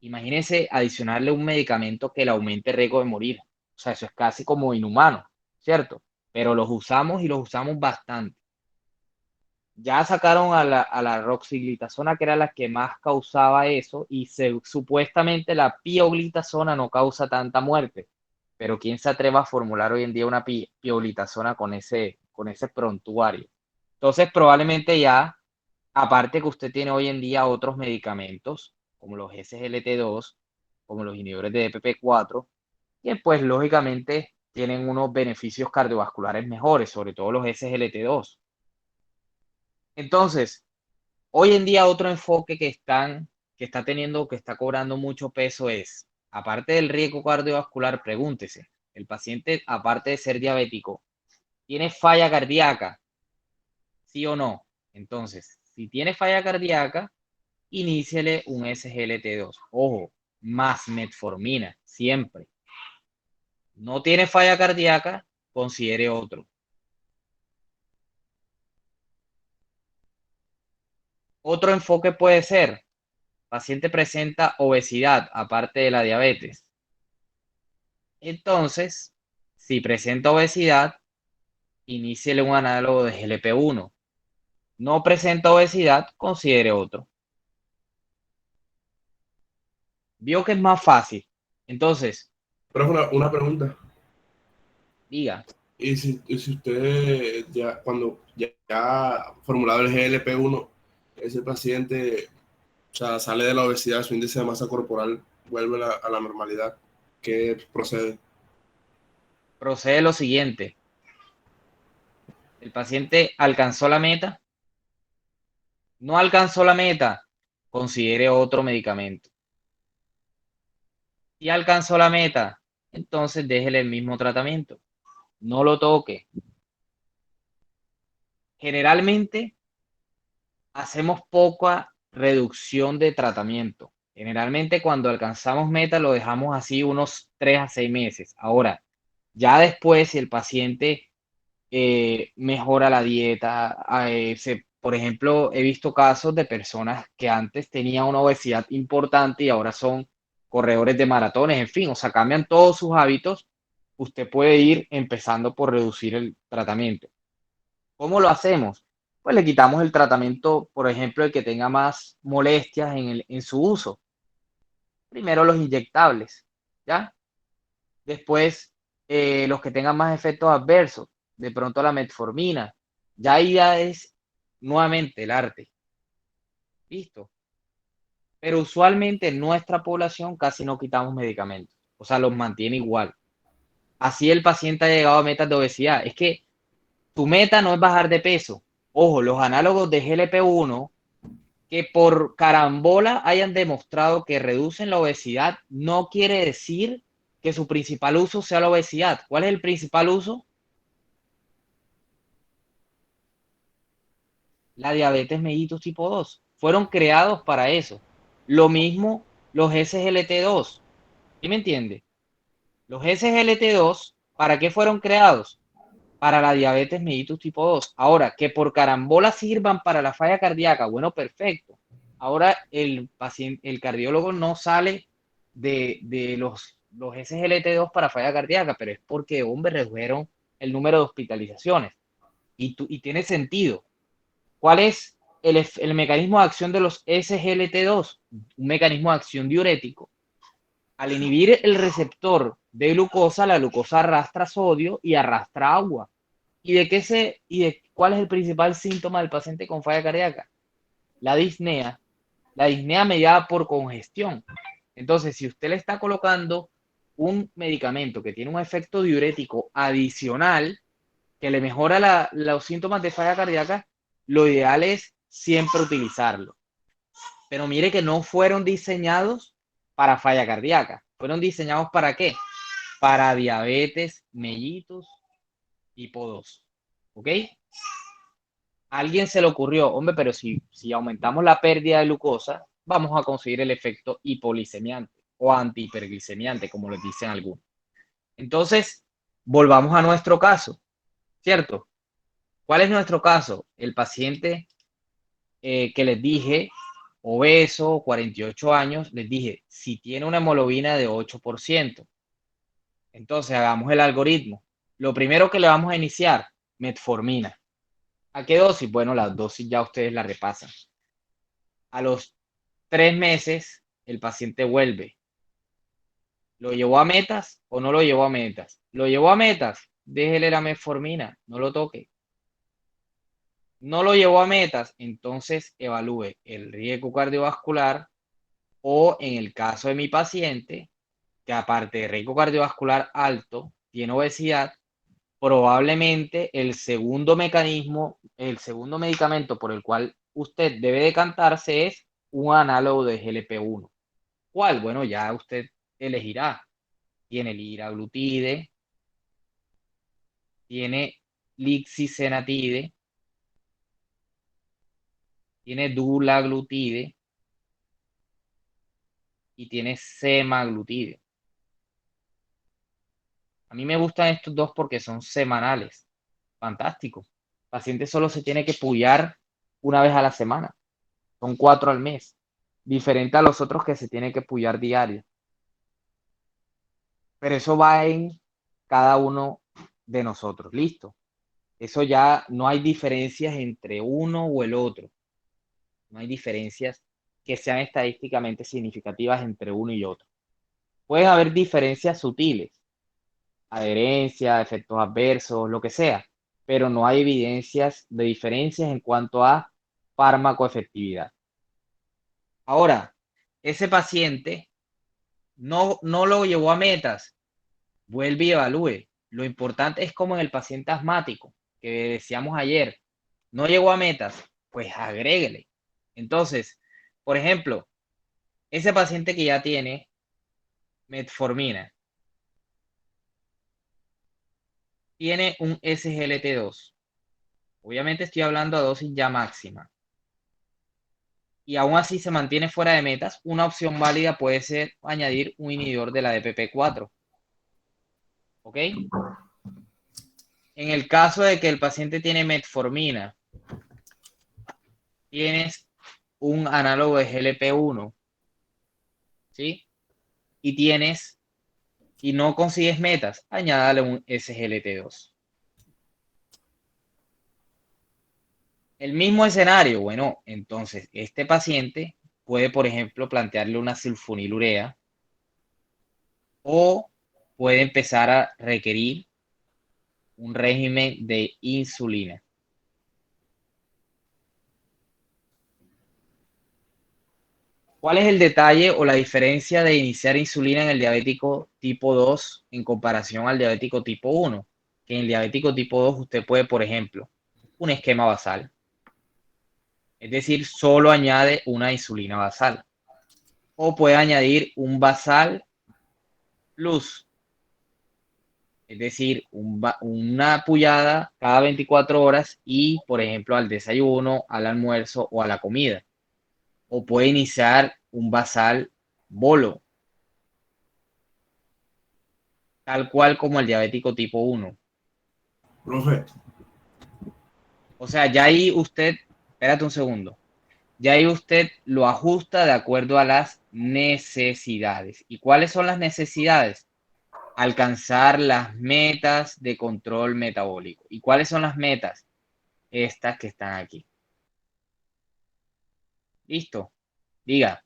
imagínense adicionarle un medicamento que le aumente el riesgo de morir. O sea, eso es casi como inhumano, ¿cierto? Pero los usamos y los usamos bastante. Ya sacaron a la roxglitazona, que era la que más causaba eso, y supuestamente la pioglitazona no causa tanta muerte. Pero ¿quién se atreva a formular hoy en día una pioglitazona con ese prontuario? Entonces, probablemente ya, aparte que usted tiene hoy en día otros medicamentos, como los SGLT2, como los inhibidores de DPP4, que pues lógicamente tienen unos beneficios cardiovasculares mejores, sobre todo los SGLT2. Entonces, hoy en día otro enfoque que está cobrando mucho peso es, aparte del riesgo cardiovascular, pregúntese, el paciente, aparte de ser diabético, ¿tiene falla cardíaca? ¿Sí o no? Entonces, si tiene falla cardíaca, iníciele un SGLT2. Ojo, más metformina, siempre. No tiene falla cardíaca, considere otro. Otro enfoque puede ser, paciente presenta obesidad, aparte de la diabetes. Entonces, si presenta obesidad, iníciele un análogo de GLP-1. No presenta obesidad, considere otro. Vio que es más fácil. Entonces, Pero una pregunta. diga. Y si usted ya, cuando ya ha formulado el GLP-1, ese paciente, o sea, sale de la obesidad, su índice de masa corporal vuelve a la normalidad, ¿qué procede? Procede lo siguiente. El paciente alcanzó la meta. No alcanzó la meta, considere otro medicamento. Si alcanzó la meta, entonces déjele el mismo tratamiento. No lo toque. Generalmente hacemos poca reducción de tratamiento. Generalmente cuando alcanzamos meta lo dejamos así unos 3 a 6 meses. Ahora, ya después, si el paciente mejora la dieta, por ejemplo, he visto casos de personas que antes tenían una obesidad importante y ahora son corredores de maratones, en fin, o sea, cambian todos sus hábitos. Usted puede ir empezando por reducir el tratamiento. ¿Cómo lo hacemos? Pues le quitamos el tratamiento, por ejemplo, el que tenga más molestias en su uso. Primero los inyectables, ¿ya? Después los que tengan más efectos adversos, de pronto la metformina. Ya es nuevamente el arte. ¿Listo? Pero usualmente en nuestra población casi no quitamos medicamentos. O sea, los mantiene igual. Así el paciente ha llegado a metas de obesidad. Es que tu meta no es bajar de peso. Ojo, los análogos de GLP-1 que por carambola hayan demostrado que reducen la obesidad, no quiere decir que su principal uso sea la obesidad. ¿Cuál es el principal uso? La diabetes mellitus tipo 2. Fueron creados para eso. Lo mismo los SGLT2. ¿Sí me entiende? Los SGLT2, ¿para qué fueron creados? Para la diabetes mellitus tipo 2. Ahora, que por carambola sirvan para la falla cardíaca, bueno, perfecto. Ahora el cardiólogo no sale de los SGLT2 para falla cardíaca, pero es porque, hombre, redujeron el número de hospitalizaciones. Y tiene sentido. ¿Cuál es el mecanismo de acción de los SGLT2? Un mecanismo de acción diurético. Al inhibir el receptor de glucosa, la glucosa arrastra sodio y arrastra agua. ¿Y de cuál es el principal síntoma del paciente con falla cardíaca? La disnea mediada por congestión. Entonces, si usted le está colocando un medicamento que tiene un efecto diurético adicional que le mejora los síntomas de falla cardíaca, lo ideal es siempre utilizarlo. Pero mire que no fueron diseñados para falla cardíaca. ¿Fueron diseñados para qué? Para diabetes mellitus tipo 2. ¿Ok? A alguien se le ocurrió, hombre, pero si aumentamos la pérdida de glucosa, vamos a conseguir el efecto hipoglicemiante o antihiperglicemiante, como les dicen algunos. Entonces, volvamos a nuestro caso, ¿cierto? ¿Cuál es nuestro caso? El paciente que les dije, obeso, 48 años, les dije, si tiene una hemoglobina de 8%, entonces hagamos el algoritmo. Lo primero que le vamos a iniciar, metformina. ¿A qué dosis? Bueno, las dosis ya ustedes la repasan. A los 3 meses, el paciente vuelve. ¿Lo llevó a metas o no lo llevó a metas? ¿Lo llevó a metas? Déjele la metformina, no lo toque. No lo llevó a metas, entonces evalúe el riesgo cardiovascular o en el caso de mi paciente, que aparte de riesgo cardiovascular alto, tiene obesidad, probablemente el segundo medicamento por el cual usted debe decantarse es un análogo de GLP-1. ¿Cuál? Bueno, ya usted elegirá. Tiene liraglutide, tiene lixisenatide, tiene dulaglutide y tiene semaglutide. A mí me gustan estos dos porque son semanales. Fantástico. El paciente solo se tiene que pullar una vez a la semana. Son 4 al mes. Diferente a los otros que se tiene que pullar diario. Pero eso va en cada uno de nosotros. Listo. Eso ya no hay diferencias entre uno o el otro. No hay diferencias que sean estadísticamente significativas entre uno y otro. Pueden haber diferencias sutiles, adherencia, efectos adversos, lo que sea, pero no hay evidencias de diferencias en cuanto a farmacoefectividad. Ahora, ese paciente no lo llevó a metas, vuelve y evalúe. Lo importante es como en el paciente asmático, que decíamos ayer, no llegó a metas, pues agréguele. Entonces, por ejemplo, ese paciente que ya tiene metformina, tiene un SGLT2. Obviamente estoy hablando a dosis ya máxima. Y aún así se mantiene fuera de metas, una opción válida puede ser añadir un inhibidor de la DPP-4. ¿Ok? En el caso de que el paciente tiene metformina, tienes un análogo de GLP-1, ¿sí? Y no consigues metas, añádale un SGLT2. El mismo escenario, bueno, entonces este paciente puede, por ejemplo, plantearle una sulfonilurea o puede empezar a requerir un régimen de insulina. ¿Cuál es el detalle o la diferencia de iniciar insulina en el diabético tipo 2 en comparación al diabético tipo 1? Que en el diabético tipo 2 usted puede, por ejemplo, un esquema basal. Es decir, solo añade una insulina basal. O puede añadir un basal plus. Es decir, una pullada cada 24 horas y, por ejemplo, al desayuno, al almuerzo o a la comida. O puede iniciar un basal bolo, tal cual como el diabético tipo 1. Profe, O sea, ya ahí usted, espérate un segundo, ya ahí usted lo ajusta de acuerdo a las necesidades. ¿Y cuáles son las necesidades? Alcanzar las metas de control metabólico. ¿Y cuáles son las metas? Estas que están aquí. ¿Listo? Diga.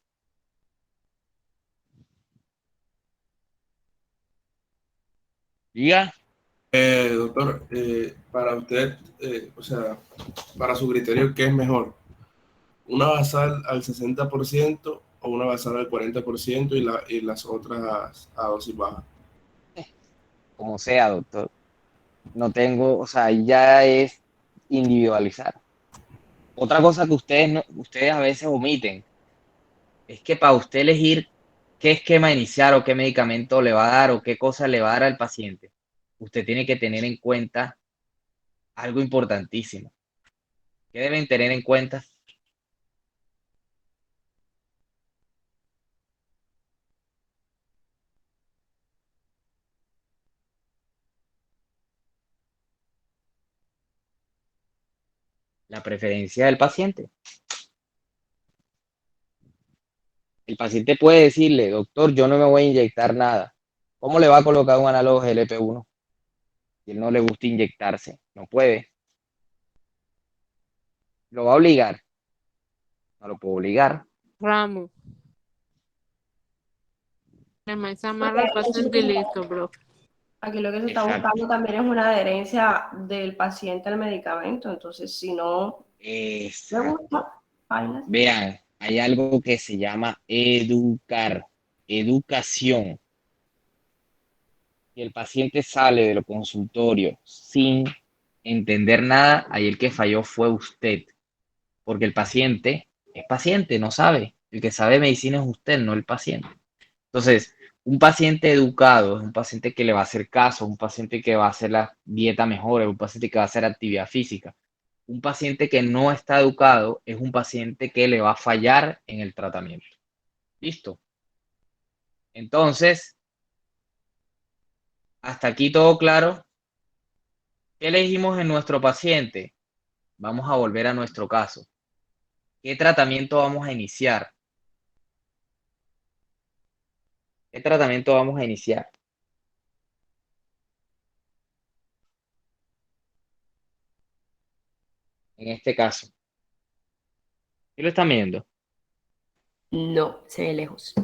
Diga. doctor, para usted, o sea, para su criterio, ¿qué es mejor? ¿Una basal al 60% o una basal al 40% y las otras a dosis baja? como sea, doctor. No tengo, o sea, ahí ya es individualizar. Otra cosa que ustedes a veces omiten es que para usted elegir qué esquema iniciar o qué medicamento le va a dar o qué cosa le va a dar al paciente, usted tiene que tener en cuenta algo importantísimo. ¿Qué deben tener en cuenta? La preferencia del paciente. El paciente puede decirle, doctor, yo no me voy a inyectar nada. ¿Cómo le va a colocar un análogo GLP-1? Si él no le gusta inyectarse, no puede. ¿Lo va a obligar? No lo puedo obligar. Ramos. Además, amarra Porque al paciente y listo, bro. aquí lo que se está Exacto. buscando también es una adherencia del paciente al medicamento. Entonces, si no le Exacto. gusta, bailas. Vean, hay algo que se llama educar, educación. Si el paciente sale del consultorio sin entender nada, ahí el que falló fue usted, porque el paciente es paciente, no sabe. El que sabe medicina es usted, no el paciente. Entonces, un paciente educado es un paciente que le va a hacer caso, un paciente que va a hacer la dieta mejor, es un paciente que va a hacer actividad física. Un paciente que no está educado es un paciente que le va a fallar en el tratamiento. ¿Listo? Entonces, hasta aquí todo claro. ¿Qué elegimos en nuestro paciente? Vamos a volver a nuestro caso. ¿Qué tratamiento vamos a iniciar? ¿Qué tratamiento vamos a iniciar? En este caso. ¿Qué lo están viendo? No, se ve lejos.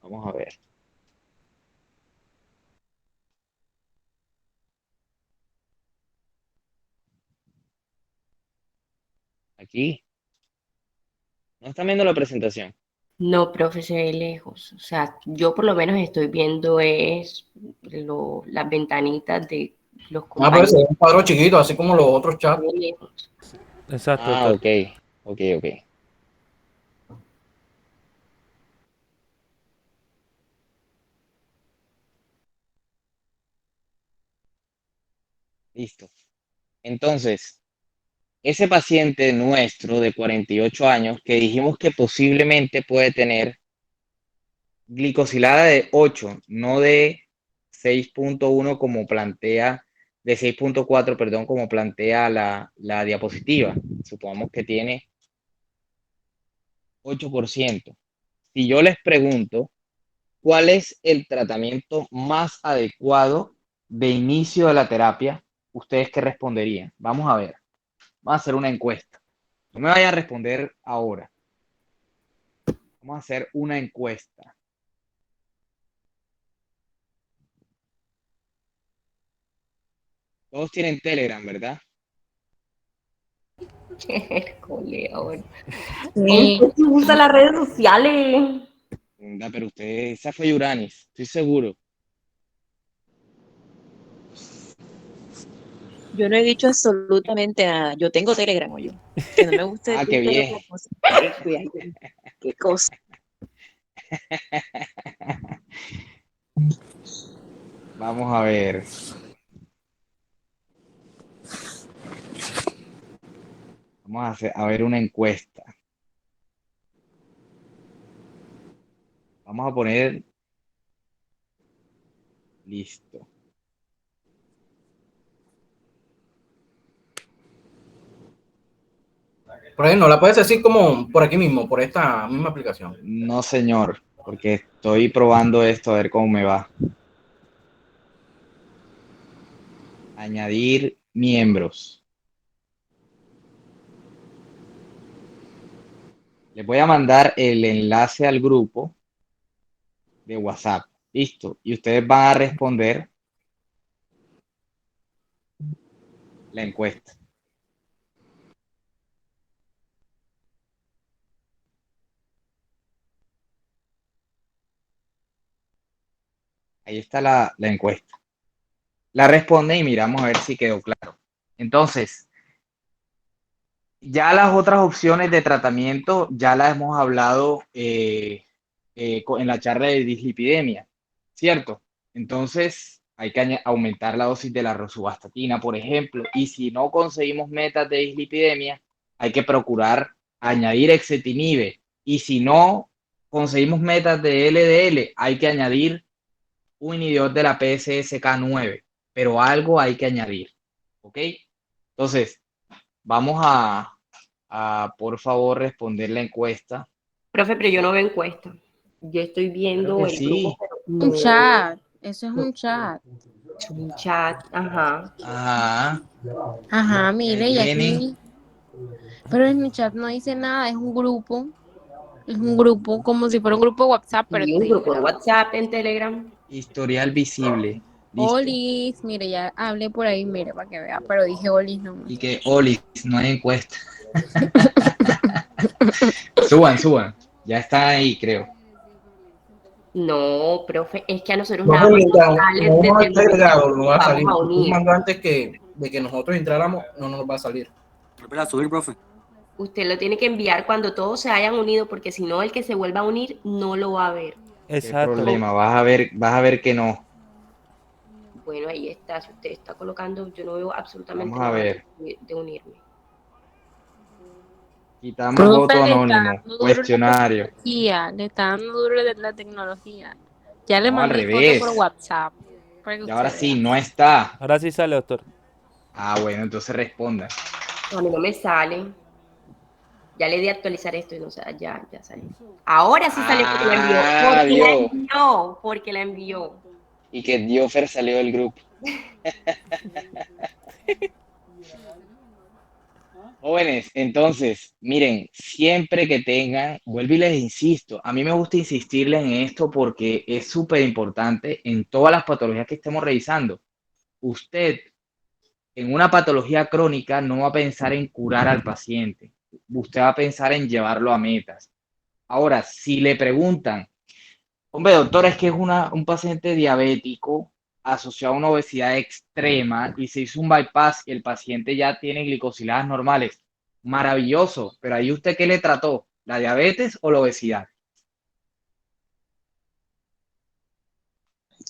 Vamos a ver. Aquí. ¿No están viendo la presentación? No, profe, se ve lejos. O sea, yo por lo menos estoy viendo las ventanitas de los Ah, pero ese compañeros. es un cuadro chiquito, así como los otros Se chats. ve lejos. Exacto, Ah, doctor. ok. Ok, ok. Listo. Entonces, ese paciente nuestro de 48 años que dijimos que posiblemente puede tener glicosilada de 8, no de 6.1 como plantea, de 6.4, perdón, como plantea la diapositiva. Supongamos que tiene 8%. Si yo les pregunto, ¿cuál es el tratamiento más adecuado de inicio de la terapia? ¿Ustedes qué responderían? Vamos a ver. Vamos a hacer una encuesta. No me vayan a responder ahora. Vamos a hacer una encuesta. Todos tienen Telegram, ¿verdad? Coleador. Sí. ¿Usted usa las redes sociales? Pero usted, esa fue Yuranis, estoy seguro. Yo no he dicho absolutamente nada. Yo tengo Telegram, yo. Que no me guste Ah, qué Twitter bien. otra cosa. Cuidado. Qué cosa. Vamos a ver. Vamos a hacer, a ver una encuesta. Vamos a poner listo. Por ahí no la puedes decir como por aquí mismo, por esta misma aplicación. No, señor, porque estoy probando esto a ver cómo me va. Añadir miembros. Les voy a mandar el enlace al grupo de WhatsApp. Listo. Y ustedes van a responder la encuesta. Ahí está la encuesta. La responde y miramos a ver si quedó claro. Entonces, ya las otras opciones de tratamiento ya las hemos hablado en la charla de dislipidemia, ¿cierto? Entonces, hay que aumentar la dosis de la rosuvastatina, por ejemplo, y si no conseguimos metas de dislipidemia, hay que procurar añadir exentinib, y si no conseguimos metas de LDL, hay que añadir un inhibidor de la PCSK9, pero algo hay que añadir, ¿ok? Entonces, vamos por favor, responder la encuesta. Profe, pero yo no veo encuesta. Yo estoy Claro viendo que el sí. grupo, pero Un no chat. Eso es un chat. un chat. Ajá. Ajá. Ajá, Ahí mire, y tienen. aquí. Pero en el chat no dice nada, es un grupo. Es un grupo, como si fuera un grupo de WhatsApp, pero Y no un dice grupo de nada. WhatsApp en Telegram. Historial visible. Listo. Olis, mire, ya hablé por ahí, mire, para que vea, pero dije Olis no. Y que Olis, no hay encuesta. Suban. Ya está ahí, creo. No, profe, es que a nosotros No, nada más nos no, sale no desde el está momento agregado, no que va a vamos salir. a Si tú unir. mandó antes de que nosotros entráramos, no nos va a salir. Espera, subir, profe. Usted lo tiene que enviar cuando todos se hayan unido, porque si no, el que se vuelva a unir no lo va a ver. ¿Qué Exacto. problema? Vas a ver que no. Bueno, ahí está. Si usted está colocando, yo no veo absolutamente Vamos a nada ver. de unirme. Quitamos Profe, voto le está anónimo. dando duro Cuestionario. le está dando duro la tecnología. Ya le No, al mandé foto por revés. WhatsApp, para que Y usted ahora vea. sí, no está. Ahora sí sale, doctor. Ah, bueno, entonces responda. A mí no me sale. Ya le di a actualizar esto y no sé, ya salió. Ahora sí salió porque la envió. Ah, Porque la vio. envió. Porque la envió. Y que Diofer salió del grupo. Jóvenes, entonces, miren, siempre que tengan, vuelvo y les insisto, a mí me gusta insistirles en esto porque es súper importante en todas las patologías que estemos revisando. Usted, en una patología crónica, no va a pensar en curar al paciente, usted va a pensar en llevarlo a metas. Ahora, si le preguntan, hombre, doctor, es que es un paciente diabético asociado a una obesidad extrema y se hizo un bypass y el paciente ya tiene glicosiladas normales. Maravilloso, pero ahí usted ¿qué le trató? ¿La diabetes o la obesidad?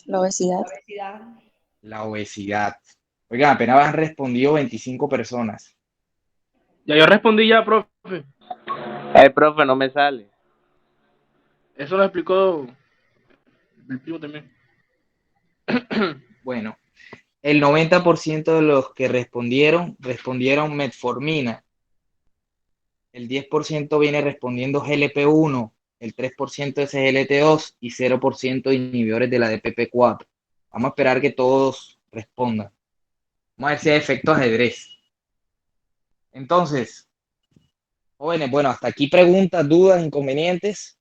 La obesidad. La obesidad. Oigan, apenas han respondido 25 personas. Ya yo respondí ya, profe. Profe, no me sale. Eso lo explicó el primo también. Bueno, el 90% de los que respondieron metformina. El 10% viene respondiendo GLP-1, el 3% es SGLT2 y 0% inhibidores de la DPP-4. Vamos a esperar que todos respondan. Vamos a ver si hay efecto ajedrez. Entonces, jóvenes, bueno, hasta aquí preguntas, dudas, inconvenientes.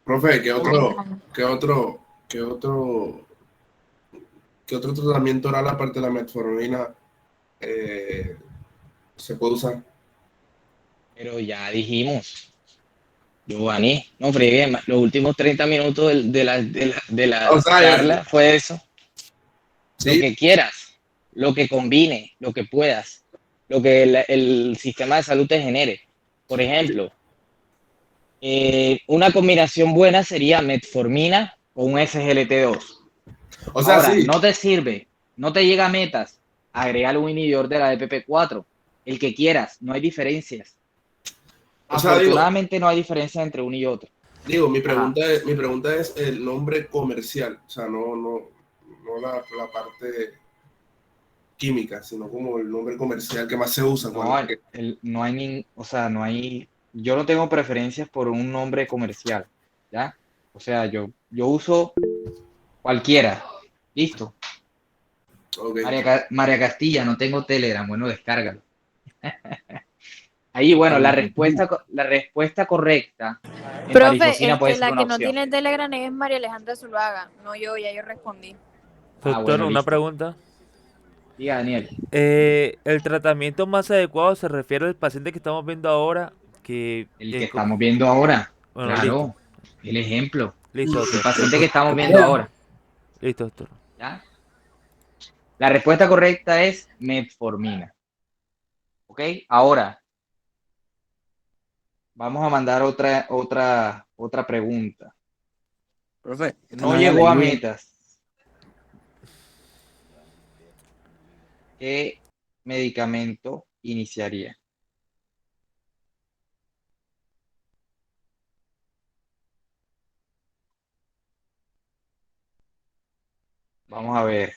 Profe, qué otro tratamiento oral aparte de la metformina se puede usar? Pero ya dijimos, Giovanni, no fregué, los últimos 30 minutos de la O sea, charla fue eso. Lo sí, que quieras, lo que combine, lo que puedas, lo que el sistema de salud te genere. Por ejemplo, una combinación buena sería metformina con un SGLT2. o sea, Ahora, sí. no te sirve, no te llega a metas, agrégale un inhibidor de la DPP-4, el que quieras, no hay diferencias. O sea, Afortunadamente no hay diferencia entre uno y otro. mi pregunta es el nombre comercial, o sea, no la parte química, sino como el nombre comercial que más se usa. Yo no tengo preferencias por un nombre comercial, ¿ya? O sea, yo uso cualquiera, listo. Okay. María Castilla, no tengo Telegram, bueno, descárgalo. Ahí, bueno, la respuesta correcta en marifosina puede ser la una que no opción. tiene Telegram es María Alejandra Zuluaga, no yo, ya yo respondí. Doctor, bueno, una listo. pregunta. Diga, Daniel. El tratamiento más adecuado se refiere al paciente que estamos viendo ahora, que... El que estamos viendo ahora. Bueno, listo. Claro, el ejemplo. Listo, El doctor. paciente que estamos viendo ahora. Listo, doctor. ¿Ya? La respuesta correcta es metformina. ¿Ok? Ahora, vamos a mandar otra pregunta. Profe, No llegó a metas. ¿Qué medicamento iniciaría? Vamos a ver.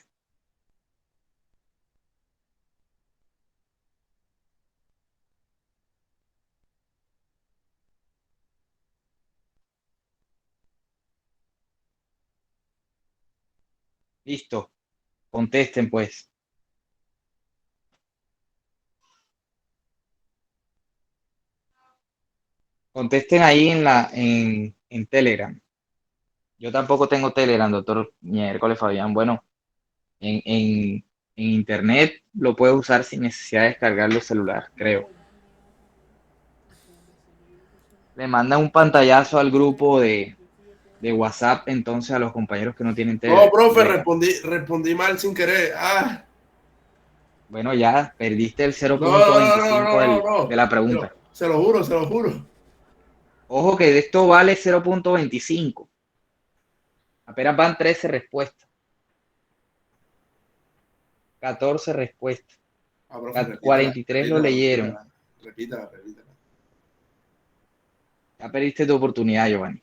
Listo. Contesten, pues. Contesten ahí en Telegram. Yo tampoco tengo Telegram, doctor miércoles Fabián. Bueno, en internet lo puede usar sin necesidad de descargarlo el celular, creo. Le manda un pantallazo al grupo de WhatsApp entonces a los compañeros que no tienen Telegram. No, profe, Llega. respondí mal sin querer. Ah, Bueno, ya perdiste el no, no, no, 0.25 no, no. de la pregunta. Se lo juro, se lo juro. Ojo que de esto vale 0.25. Apenas van 13 respuestas. 14 respuestas. Ah, profe, repítala, 43 lo leyeron. Repítala. Ya perdiste tu oportunidad, Giovanni.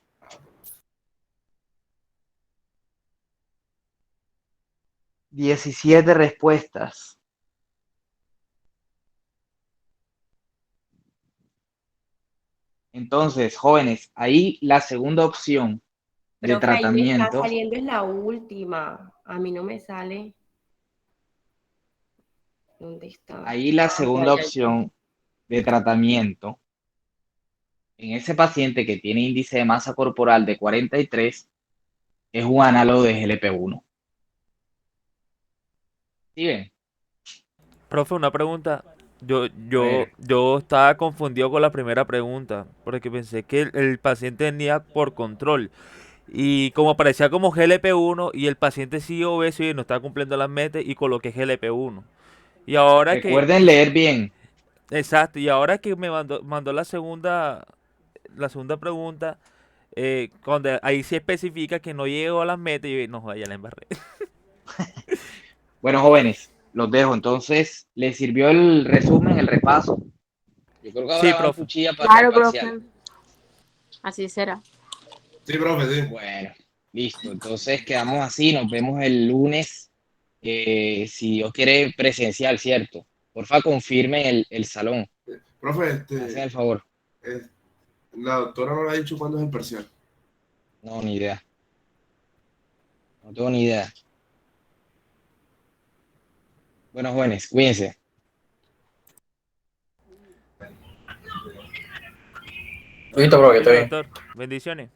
17 respuestas. Entonces, jóvenes, ahí la segunda opción de Profe, ahí me está tratamiento, saliendo es la última. A mí no me sale. ¿Dónde está? ahí la segunda Ya. opción de tratamiento en ese paciente que tiene índice de masa corporal de 43 es un análogo de GLP-1. ¿Sí ven? Profe, una pregunta. Yo, A yo, ver, yo estaba confundido con la primera pregunta, porque pensé que el paciente venía por control. Y como aparecía como GLP-1 y el paciente sigue obeso y no está cumpliendo las metas y coloqué GLP-1. Y ahora que, recuerden leer bien. exacto, y ahora que me mandó la segunda pregunta, cuando ahí se especifica que no llegó a las metas y yo, no, joda, ya la embarré. Bueno, jóvenes, los dejo. Entonces, ¿les sirvió el resumen, el repaso? Yo creo que Sí, ahora van profe. cuchilla para Claro, el parcial. profe. Así será. Sí, profe, sí. Bueno, listo. Entonces quedamos así. Nos vemos el lunes. Si Dios quiere, presencial, ¿cierto? Porfa, confirmen el salón. Profe, Me hacen el favor. eh, la doctora no le ha dicho cuándo es el parcial. No, ni idea. No tengo ni idea. Bueno, jóvenes, cuídense. Listo, profe, Listo, estoy bien. doctor. Bendiciones.